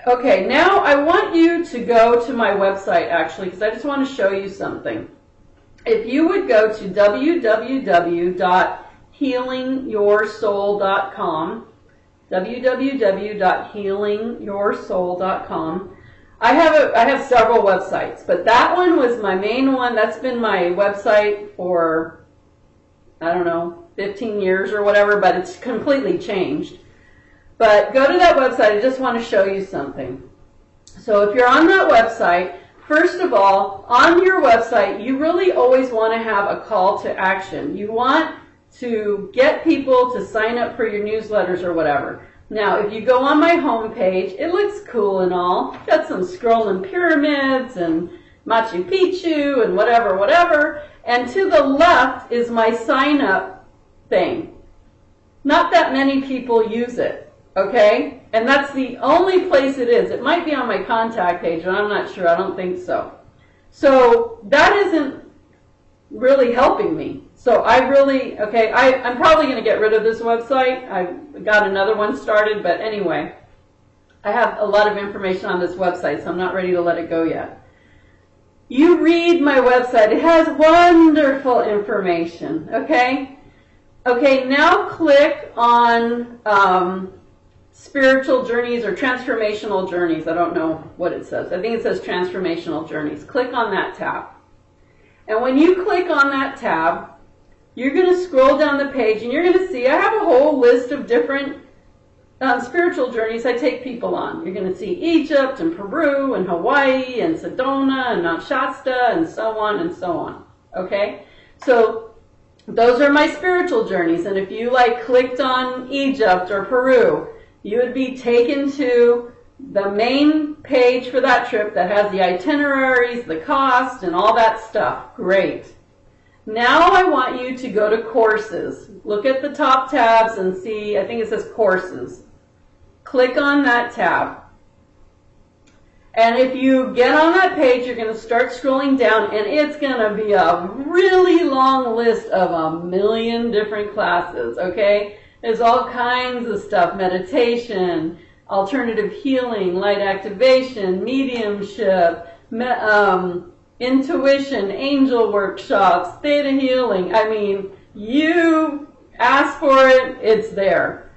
okay, now I want you to go to my website, actually, because I just want to show you something. If you would go to www.healingyoursoul.com, www.healingyoursoul.com, I have several websites, but that one was my main one. That's been my website for, I don't know, 15 years or whatever, but it's completely changed. But go to that website. I just want to show you something. So if you're on that website, first of all, on your website, you really always want to have a call to action. You want to get people to sign up for your newsletters or whatever. Now, if you go on my homepage, it looks cool and all. Got some scrolling pyramids and Machu Picchu and whatever. And to the left is my sign up thing. Not that many people use it, okay? And that's the only place it is. It might be on my contact page, but I'm not sure. I don't think so. So that isn't really helping me. So I'm probably going to get rid of this website. I've got another one started, but anyway, I have a lot of information on this website, so I'm not ready to let it go yet. You read my website. It has wonderful information, okay? Okay, now click on spiritual journeys or transformational journeys. I don't know what it says. I think it says transformational journeys. Click on that tab. And when you click on that tab, you're going to scroll down the page and you're going to see I have a whole list of different spiritual journeys I take people on. You're going to see Egypt and Peru and Hawaii and Sedona and Mount Shasta and so on and so on. Okay? So those are my spiritual journeys. And if you clicked on Egypt or Peru, you would be taken to the main page for that trip that has the itineraries, the cost, and all that stuff. Great. Now I want you to go to courses. Look at the top tabs and see, I think it says courses. Click on that tab. And if you get on that page, you're going to start scrolling down, and it's going to be a really long list of 1 million different classes, okay? There's all kinds of stuff: meditation, alternative healing, light activation, mediumship, intuition, angel workshops, theta healing. I mean, you ask for it, it's there.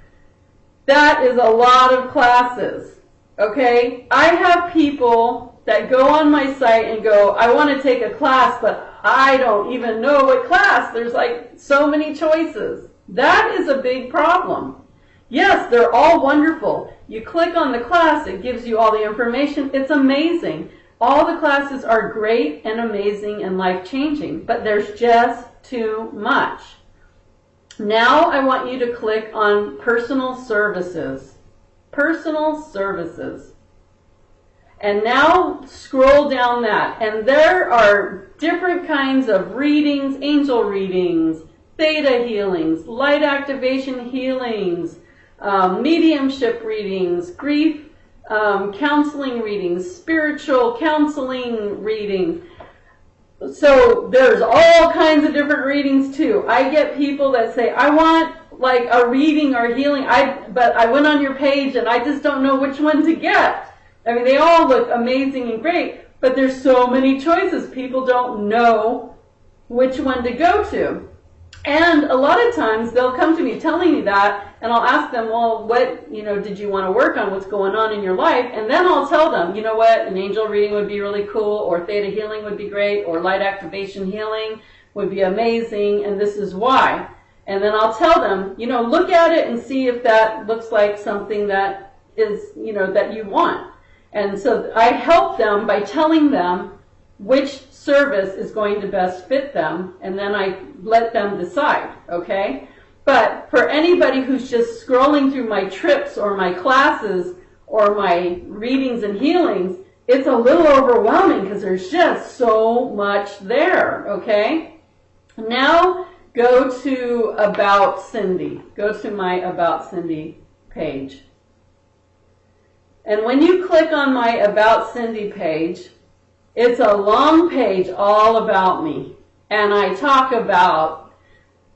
That is a lot of classes, okay? I have people that go on my site and go, I want to take a class, but I don't even know what class. There's so many choices. That is a big problem. Yes, they're all wonderful. You click on the class, it gives you all the information. It's amazing. All the classes are great and amazing and life-changing, but there's just too much. Now I want you to click on personal services. Personal services. And now scroll down that. And there are different kinds of readings, angel readings, theta healings, light activation healings, mediumship readings, grief counseling readings, spiritual counseling readings. So there's all kinds of different readings too. I get people that say, I want a reading or healing, but I went on your page and I just don't know which one to get. I mean, they all look amazing and great, but there's so many choices. People don't know which one to go to. And a lot of times they'll come to me telling me that, and I'll ask them, well, what, did you want to work on? What's going on in your life? And then I'll tell them, you know what, an angel reading would be really cool, or theta healing would be great, or light activation healing would be amazing, and this is why. And then I'll tell them, look at it and see if that looks like something that is, that you want. And so I help them by telling them which service is going to best fit them, and then I let them decide, okay? But for anybody who's just scrolling through my trips or my classes or my readings and healings, it's a little overwhelming because there's just so much there, okay? Now go to About Cindy. Go to my About Cindy page. And when you click on my About Cindy page, it's a long page all about me. and I talk about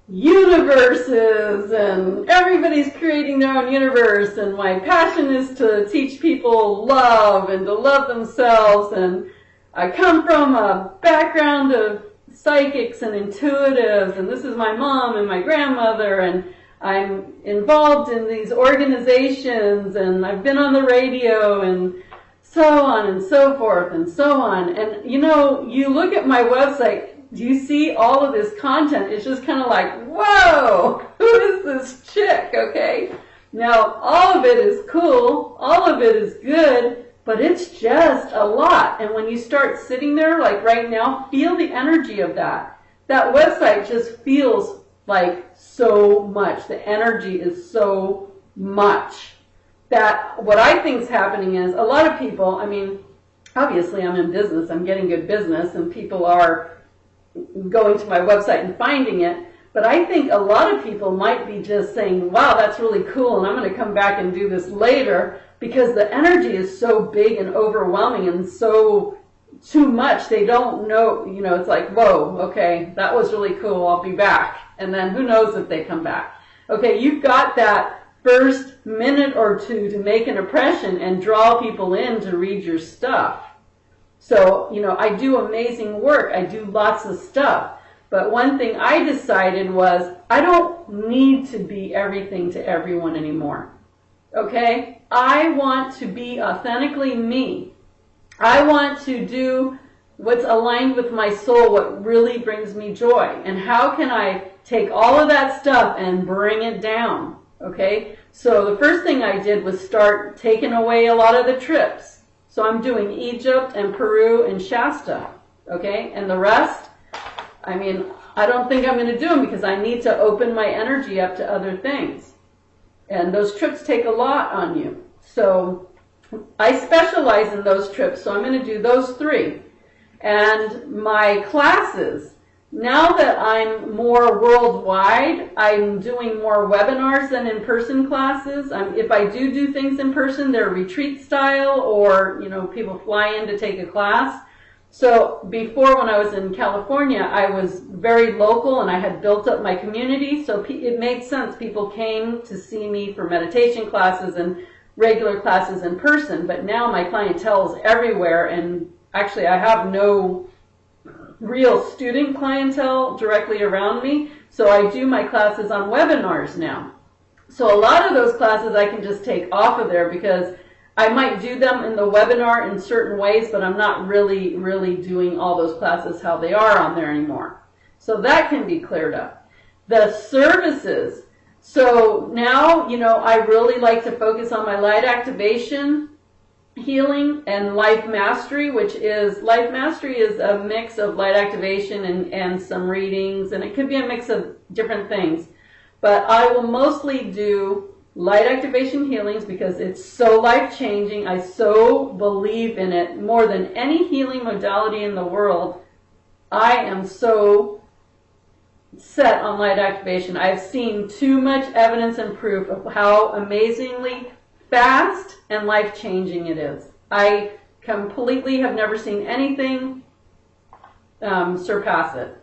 universes and everybody's creating their own universe, and my passion is to teach people love and to love themselves, and I come from a background of psychics and intuitives, and this is my mom and my grandmother, and I'm involved in these organizations, and I've been on the radio, and so on and so forth and so on. And you know, you look at my website, do you see all of this content? It's just kind of like, whoa, who is this chick, okay? Now, all of it is cool, all of it is good, but it's just a lot. And when you start sitting there, like right now, feel the energy of that. That website just feels like so much. The energy is so much. That what I think is happening is a lot of people, I mean, obviously I'm in business, I'm getting good business, and people are going to my website and finding it, but I think a lot of people might be just saying, wow, that's really cool, and I'm going to come back and do this later, because the energy is so big and overwhelming and so too much. They don't know, you know, it's like, whoa, okay, that was really cool, I'll be back. And then who knows if they come back. Okay, you've got that first minute or two to make an impression and draw people in to read your stuff. So, you know, I do amazing work. I do lots of stuff. But one thing I decided was I don't need to be everything to everyone anymore. Okay? I want to be authentically me. I want to do what's aligned with my soul, what really brings me joy. And how can I take all of that stuff and bring it down? Okay? So the first thing I did was start taking away a lot of the trips. So I'm doing Egypt and Peru and Shasta, okay? And the rest, I mean, I don't think I'm going to do them because I need to open my energy up to other things. And those trips take a lot on you. So I specialize in those trips, so I'm going to do those 3. And my classes, now that I'm more worldwide, I'm doing more webinars than in-person classes. If I do things in person, they're retreat style, or, you know, people fly in to take a class. So before, when I was in California, I was very local and I had built up my community, so it made sense. People came to see me for meditation classes and regular classes in person, but now my clientele is everywhere, and actually I have no real student clientele directly around me, so I do my classes on webinars now. So a lot of those classes I can just take off of there because I might do them in the webinar in certain ways, but I'm not really doing all those classes how they are on there anymore. So that can be cleared up. The services. So now, you know, I really like to focus on my light activation, healing, and life mastery, which is, life mastery is a mix of light activation and some readings, and it could be a mix of different things. But I will mostly do light activation healings because it's so life-changing. I so believe in it more than any healing modality in the world. I am so set on light activation. I've seen too much evidence and proof of how amazingly fast and life-changing it is. I completely have never seen anything surpass it.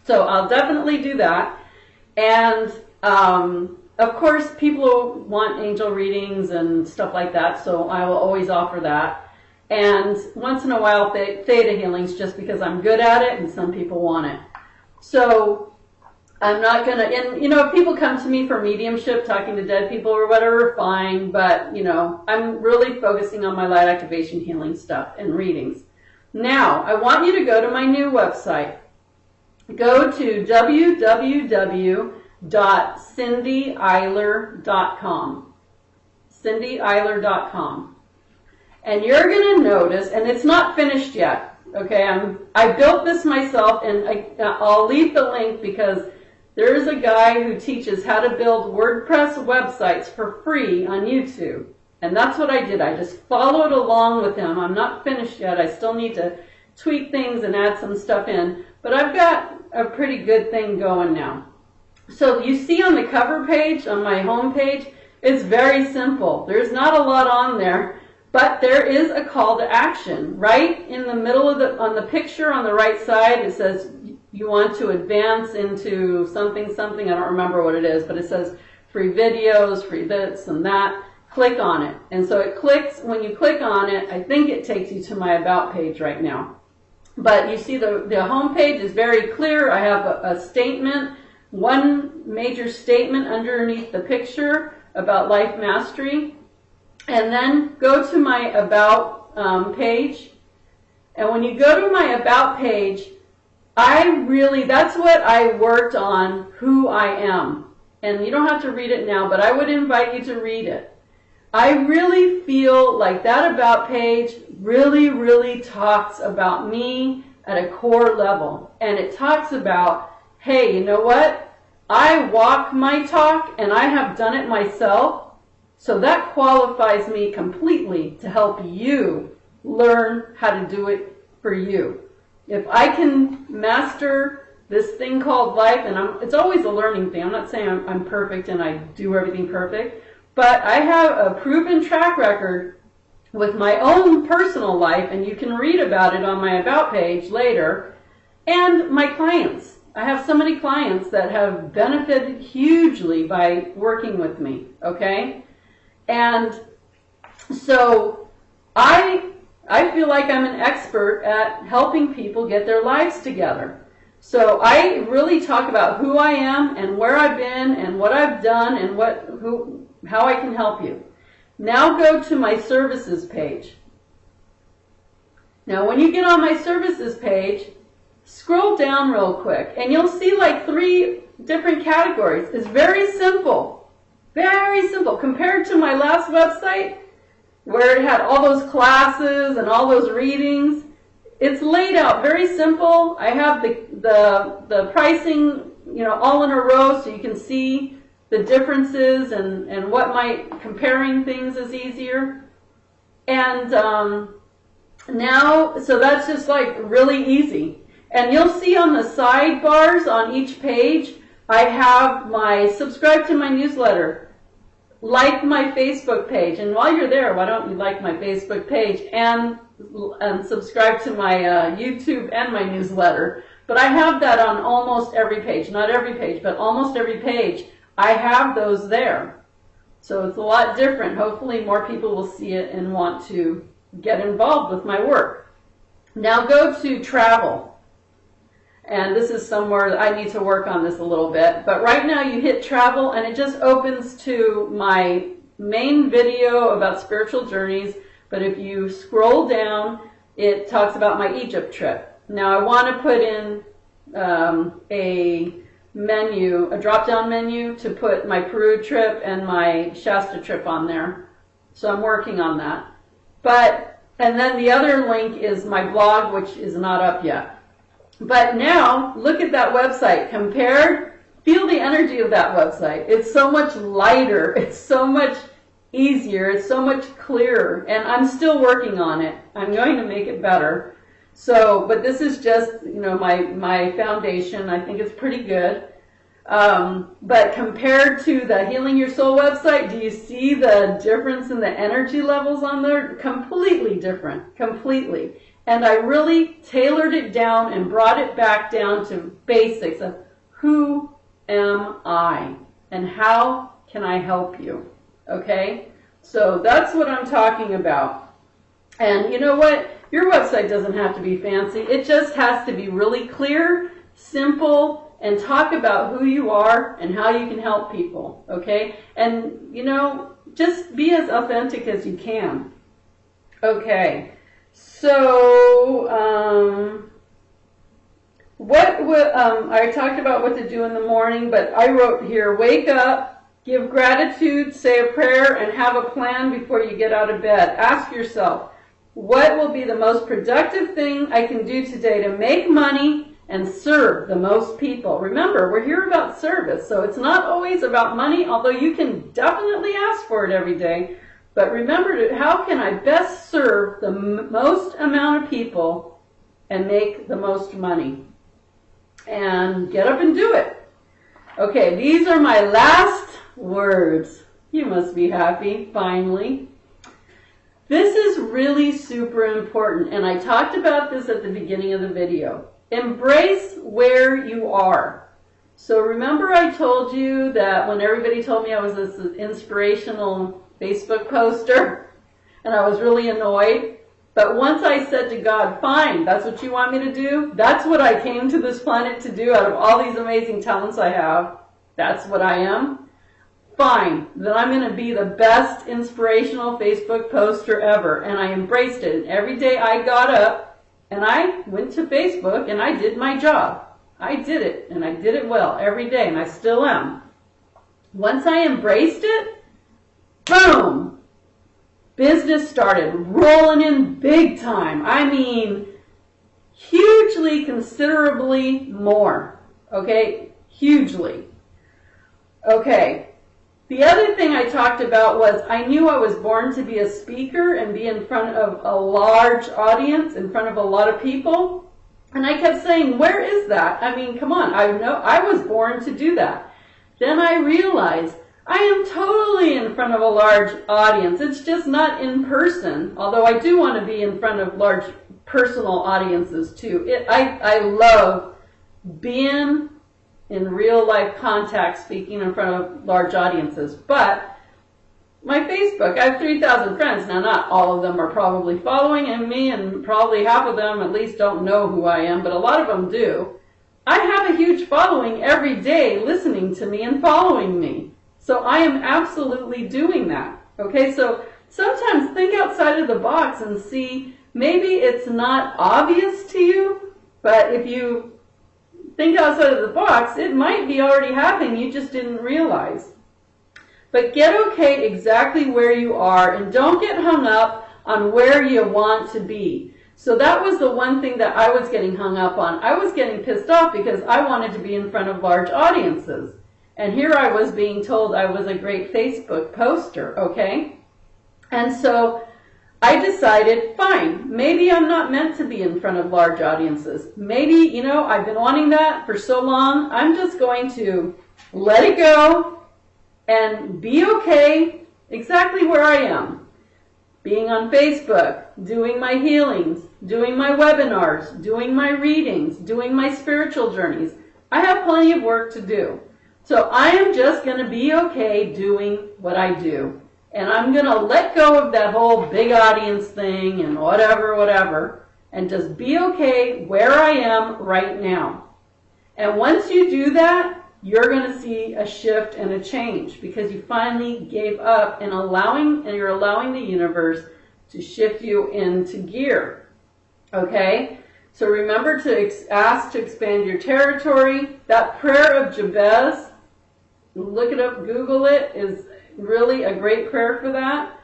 So I'll definitely do that. And of course, people want angel readings and stuff like that, so I will always offer that. And once in a while, theta healings, just because I'm good at it and some people want it. So I'm not going to, and you know, if people come to me for mediumship, talking to dead people or whatever, fine, but you know, I'm really focusing on my light activation healing stuff and readings. Now, I want you to go to my new website. Go to www.cindyeyler.com. cindyeyler.com. And you're going to notice, and it's not finished yet, okay? I built this myself, and I'll leave the link because there is a guy who teaches how to build WordPress websites for free on YouTube. And that's what I did. I just followed along with him. I'm not finished yet. I still need to tweak things and add some stuff in. But I've got a pretty good thing going now. So you see on the cover page, on my home page, it's very simple. There's not a lot on there, but there is a call to action. Right in the middle of on the picture on the right side, it says, you want to advance into something, I don't remember what it is, but it says free videos, free this and that. Click on it. And so it clicks, when you click on it, I think it takes you to my About page right now. But you see the home page is very clear. I have a statement, one major statement underneath the picture about life mastery. And then go to my About page. And when you go to my About page, that's what I worked on, who I am. And you don't have to read it now, but I would invite you to read it. I really feel like that About page really, really talks about me at a core level. And it talks about, hey, you know what? I walk my talk and I have done it myself. So that qualifies me completely to help you learn how to do it for you. If I can master this thing called life, and it's always a learning thing. I'm not saying I'm perfect and I do everything perfect. But I have a proven track record with my own personal life, and you can read about it on my About page later, and my clients. I have so many clients that have benefited hugely by working with me, okay? And so I feel like I'm an expert at helping people get their lives together. So I really talk about who I am and where I've been and what I've done and how I can help you. Now go to my services page. Now when you get on my services page, scroll down real quick and you'll see like 3 different categories. It's very simple. Very simple. Compared to my last website where it had all those classes and all those readings, it's laid out very simple. I have the pricing, all in a row so you can see the differences and what comparing things is easier. And now, so that's just like really easy. And you'll see on the sidebars on each page, I have my subscribe to my newsletter, like my Facebook page. And while you're there, why don't you like my Facebook page and subscribe to my YouTube and my newsletter. But I have that on almost every page. Not every page, but almost every page. I have those there. So it's a lot different. Hopefully more people will see it and want to get involved with my work. Now go to travel. And this is somewhere I need to work on this a little bit. But right now you hit travel and it just opens to my main video about spiritual journeys. But if you scroll down, it talks about my Egypt trip. Now I want to put in a drop-down menu to put my Peru trip and my Shasta trip on there. So I'm working on that. And then the other link is my blog, which is not up yet. But now, look at that website. Feel the energy of that website. It's so much lighter. It's so much easier. It's so much clearer. And I'm still working on it. I'm going to make it better. So, but this is just, my foundation. I think it's pretty good. But compared to the Healing Your Soul website, do you see the difference in the energy levels on there? Completely different. Completely. And I really tailored it down and brought it back down to basics of who am I and how can I help you? Okay? So that's what I'm talking about. And you know what? Your website doesn't have to be fancy. It just has to be really clear, simple, and talk about who you are and how you can help people. Okay? And, just be as authentic as you can. Okay. So, I talked about what to do in the morning, but I wrote here, wake up, give gratitude, say a prayer, and have a plan before you get out of bed. Ask yourself, what will be the most productive thing I can do today to make money and serve the most people? Remember, we're here about service, so it's not always about money, although you can definitely ask for it every day. But remember, how can I best serve the most amount of people and make the most money? And get up and do it. Okay, these are my last words. You must be happy, finally. This is really super important, and I talked about this at the beginning of the video. embrace where you are. So remember I told you that when everybody told me I was this inspirational Facebook poster, and I was really annoyed. But once I said to God, fine, that's what you want me to do? That's what I came to this planet to do out of all these amazing talents I have. That's what I am. Fine, then I'm going to be the best inspirational Facebook poster ever. And I embraced it. And every day I got up and I went to Facebook and I did my job. I did it, and I did it well every day, and I still am. Once I embraced it, boom! Business started rolling in big time. I mean, hugely, considerably more. Okay? Hugely. Okay. The other thing I talked about was I knew I was born to be a speaker and be in front of a large audience, in front of a lot of people. And I kept saying, where is that? I mean, come on, I know I was born to do that. Then I realized I am totally in front of a large audience. It's just not in person, although I do want to be in front of large personal audiences too. I love being in real life contact, speaking in front of large audiences. But my Facebook, I have 3,000 friends. Now, not all of them are probably following me, and probably half of them at least don't know who I am, but a lot of them do. I have a huge following every day listening to me and following me. So I am absolutely doing that. Okay, so sometimes think outside of the box and see, maybe it's not obvious to you, but if you think outside of the box, it might be already happening, you just didn't realize. But get okay exactly where you are, and don't get hung up on where you want to be. So that was the one thing that I was getting hung up on. I was getting pissed off because I wanted to be in front of large audiences. And here I was being told I was a great Facebook poster, okay? And so I decided, fine, maybe I'm not meant to be in front of large audiences. Maybe, I've been wanting that for so long. I'm just going to let it go and be okay exactly where I am. Being on Facebook, doing my healings, doing my webinars, doing my readings, doing my spiritual journeys. I have plenty of work to do. So I am just going to be okay doing what I do. And I'm going to let go of that whole big audience thing and whatever, and just be okay where I am right now. And once you do that, you're going to see a shift and a change because you finally gave up and you're allowing the universe to shift you into gear. Okay? So remember to ask to expand your territory. That prayer of Jabez, look it up, Google it, is really a great prayer for that.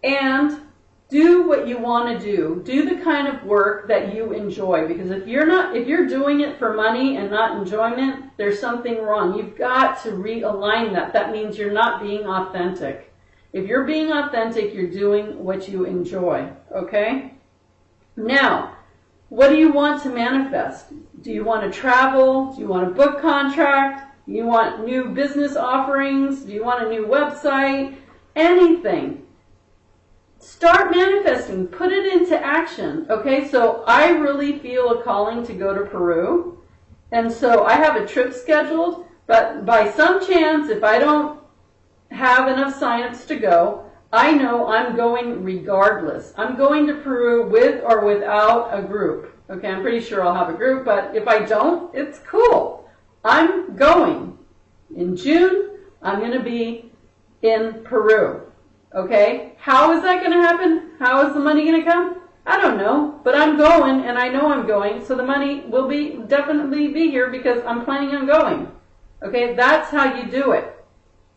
And do what you want to do. Do the kind of work that you enjoy. Because if you're doing it for money and not enjoyment, there's something wrong. You've got to realign that. That means you're not being authentic. If you're being authentic, you're doing what you enjoy. Okay? Now, what do you want to manifest? Do you want to travel? Do you want a book contract? Do you want new business offerings? Do you want a new website? Anything. Start manifesting. Put it into action. Okay, so I really feel a calling to go to Peru. And so I have a trip scheduled, but by some chance, if I don't have enough signups to go, I know I'm going regardless. I'm going to Peru with or without a group. Okay, I'm pretty sure I'll have a group, but if I don't, it's cool. I'm going. In June, I'm going to be in Peru. Okay, how is that going to happen? How is the money going to come? I don't know, but I'm going, and I know I'm going, so the money will definitely be here because I'm planning on going. Okay, that's how you do it.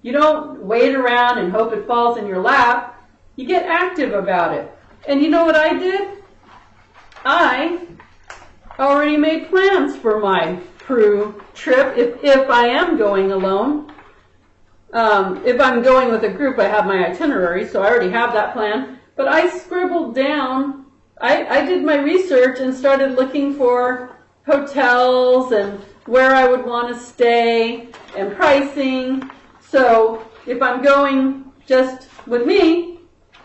You don't wait around and hope it falls in your lap. You get active about it. And you know what I did? I already made plans for my Peru trip if I am going alone. If I'm going with a group, I have my itinerary, so I already have that plan. But I scribbled down, I did my research and started looking for hotels and where I would want to stay and pricing. So if I'm going just with me,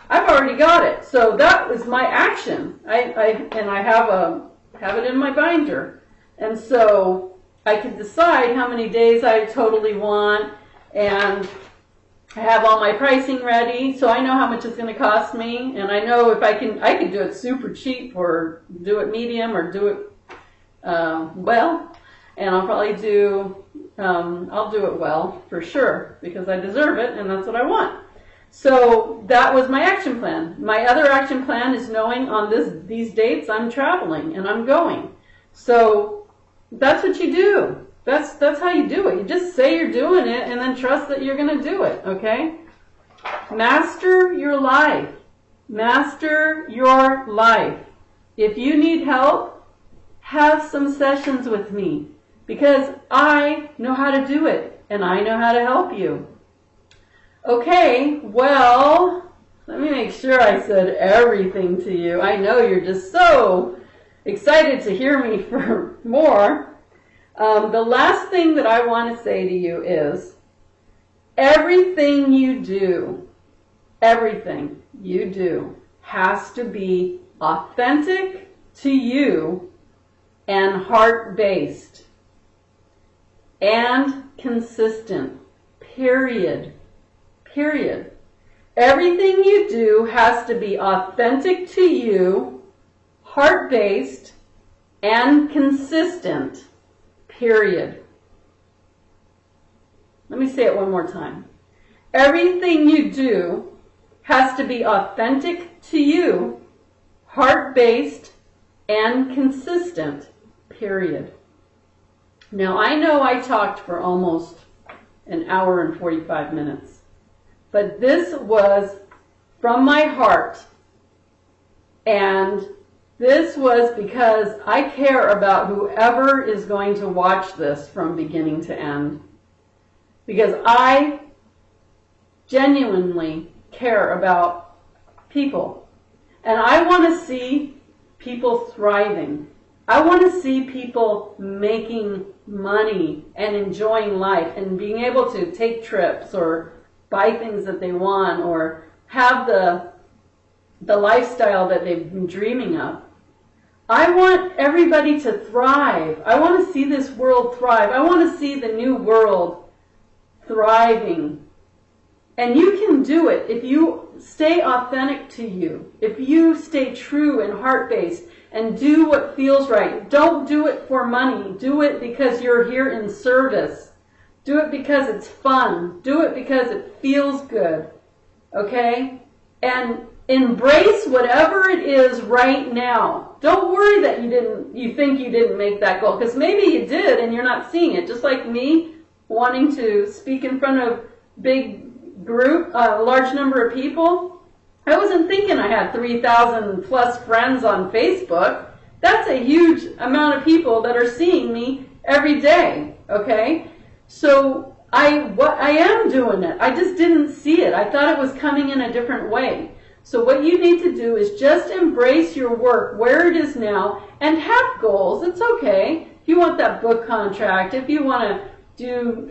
I've already got it. So that was my action. I have have it in my binder. And so I can decide how many days I totally want, and I have all my pricing ready, so I know how much it's going to cost me, and I know if I can do it super cheap or do it medium or do it well, and I'll probably I'll do it well for sure because I deserve it and that's what I want. So that was my action plan. My other action plan is knowing on these dates I'm traveling and I'm going. So that's what you do. That's how you do it. You just say you're doing it and then trust that you're going to do it, okay? Master your life. Master your life. If you need help, have some sessions with me because I know how to do it and I know how to help you. Okay, well, let me make sure I said everything to you. I know you're just so excited to hear me for more. The last thing that I want to say to you is everything you do has to be authentic to you and heart-based and consistent, period. Everything you do has to be authentic to you, heart-based, and consistent, period. Let me say it one more time. Everything you do has to be authentic to you, heart-based, and consistent, period. Now, I know I talked for almost an hour and 45 minutes. But this was from my heart, and this was because I care about whoever is going to watch this from beginning to end. Because I genuinely care about people. And I want to see people thriving. I want to see people making money and enjoying life and being able to take trips or buy things that they want or have the lifestyle that they've been dreaming of. I want everybody to thrive. I want to see this world thrive. I want to see the new world thriving. And you can do it if you stay authentic to you, if you stay true and heart-based and do what feels right. Don't do it for money. Do it because you're here in service. Do it because it's fun. Do it because it feels good. Okay? And embrace whatever it is right now. Don't worry that you think you didn't make that goal, because maybe you did and you're not seeing it. Just like me wanting to speak in front of big group, a large number of people. I wasn't thinking I had 3,000 plus friends on Facebook. That's a huge amount of people that are seeing me every day. Okay? So I am doing it. I just didn't see it. I thought it was coming in a different way. So what you need to do is just embrace your work where it is now and have goals. It's okay. If you want that book contract, if you want to do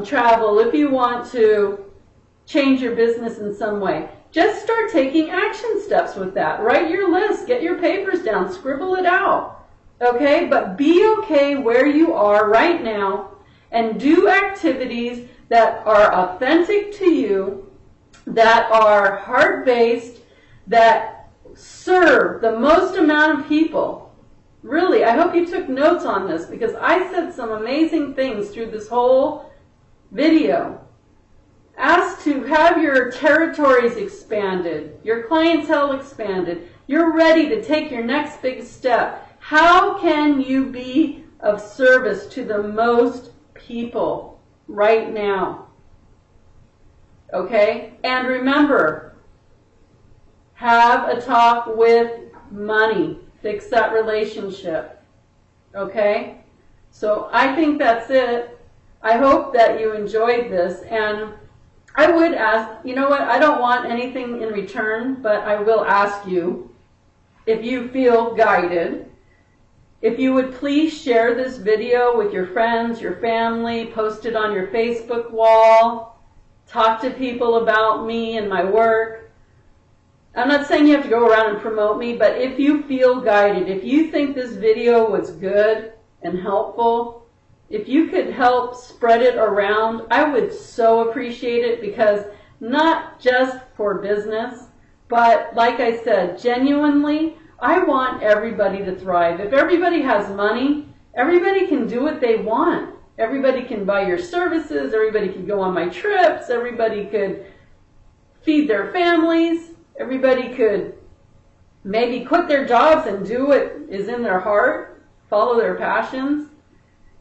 travel, if you want to change your business in some way, just start taking action steps with that. Write your list. Get your papers down. Scribble it out. Okay? But be okay where you are right now. And do activities that are authentic to you, that are heart-based, that serve the most amount of people. Really, I hope you took notes on this because I said some amazing things through this whole video. Ask to have your territories expanded, your clientele expanded. You're ready to take your next big step. How can you be of service to the most people right now? Okay? And remember, have a talk with money. Fix that relationship. Okay? So I think that's it. I hope that you enjoyed this, and I would ask, you know what, I don't want anything in return, but I will ask you, if you feel guided, if you would please share this video with your friends, your family, post it on your Facebook wall, talk to people about me and my work. I'm not saying you have to go around and promote me, but if you feel guided, if you think this video was good and helpful, if you could help spread it around, I would so appreciate it, because not just for business, but like I said, genuinely, I want everybody to thrive. If everybody has money, everybody can do what they want. Everybody can buy your services, everybody can go on my trips, everybody could feed their families, everybody could maybe quit their jobs and do what is in their heart, follow their passions.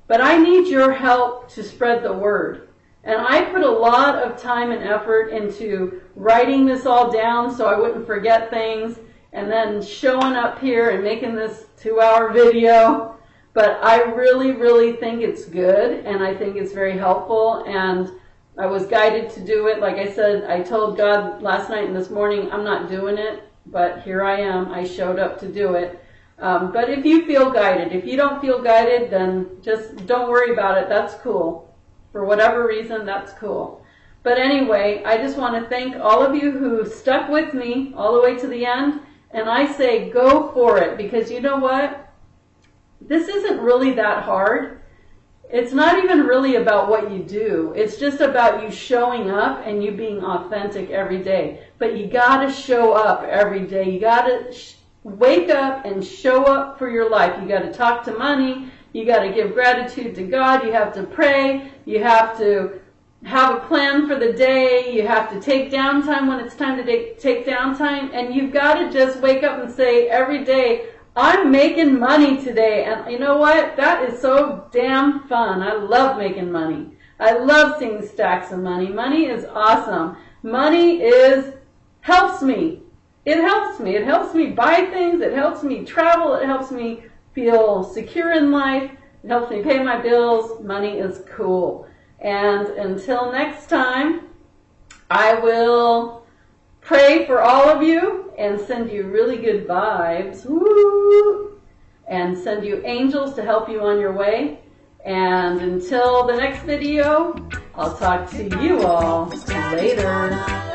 But I need your help to spread the word. And I put a lot of time and effort into writing this all down so I wouldn't forget things, and then showing up here and making this 2-hour video. But I really, really think it's good, and I think it's very helpful, and I was guided to do it. Like I said, I told God last night and this morning, I'm not doing it, but here I am. I showed up to do it. But if you feel guided, if you don't feel guided, then just don't worry about it. That's cool. For whatever reason, that's cool. But anyway, I just want to thank all of you who stuck with me all the way to the end. And I say go for it, because you know what? This isn't really that hard. It's not even really about what you do. It's just about you showing up and you being authentic every day. But you got to show up every day. You got to wake up and show up for your life. You got to talk to money. You got to give gratitude to God. You have to pray. You have to have a plan for the day. You have to take downtime when it's time to take downtime. And you've got to just wake up and say every day, I'm making money today. And you know what? That is so damn fun. I love making money. I love seeing stacks of money. Money is awesome. Money helps me. It helps me. It helps me buy things. It helps me travel. It helps me feel secure in life. It helps me pay my bills. Money is cool. And until next time, I will pray for all of you and send you really good vibes. Woo! And send you angels to help you on your way. And until the next video, I'll talk to you all later.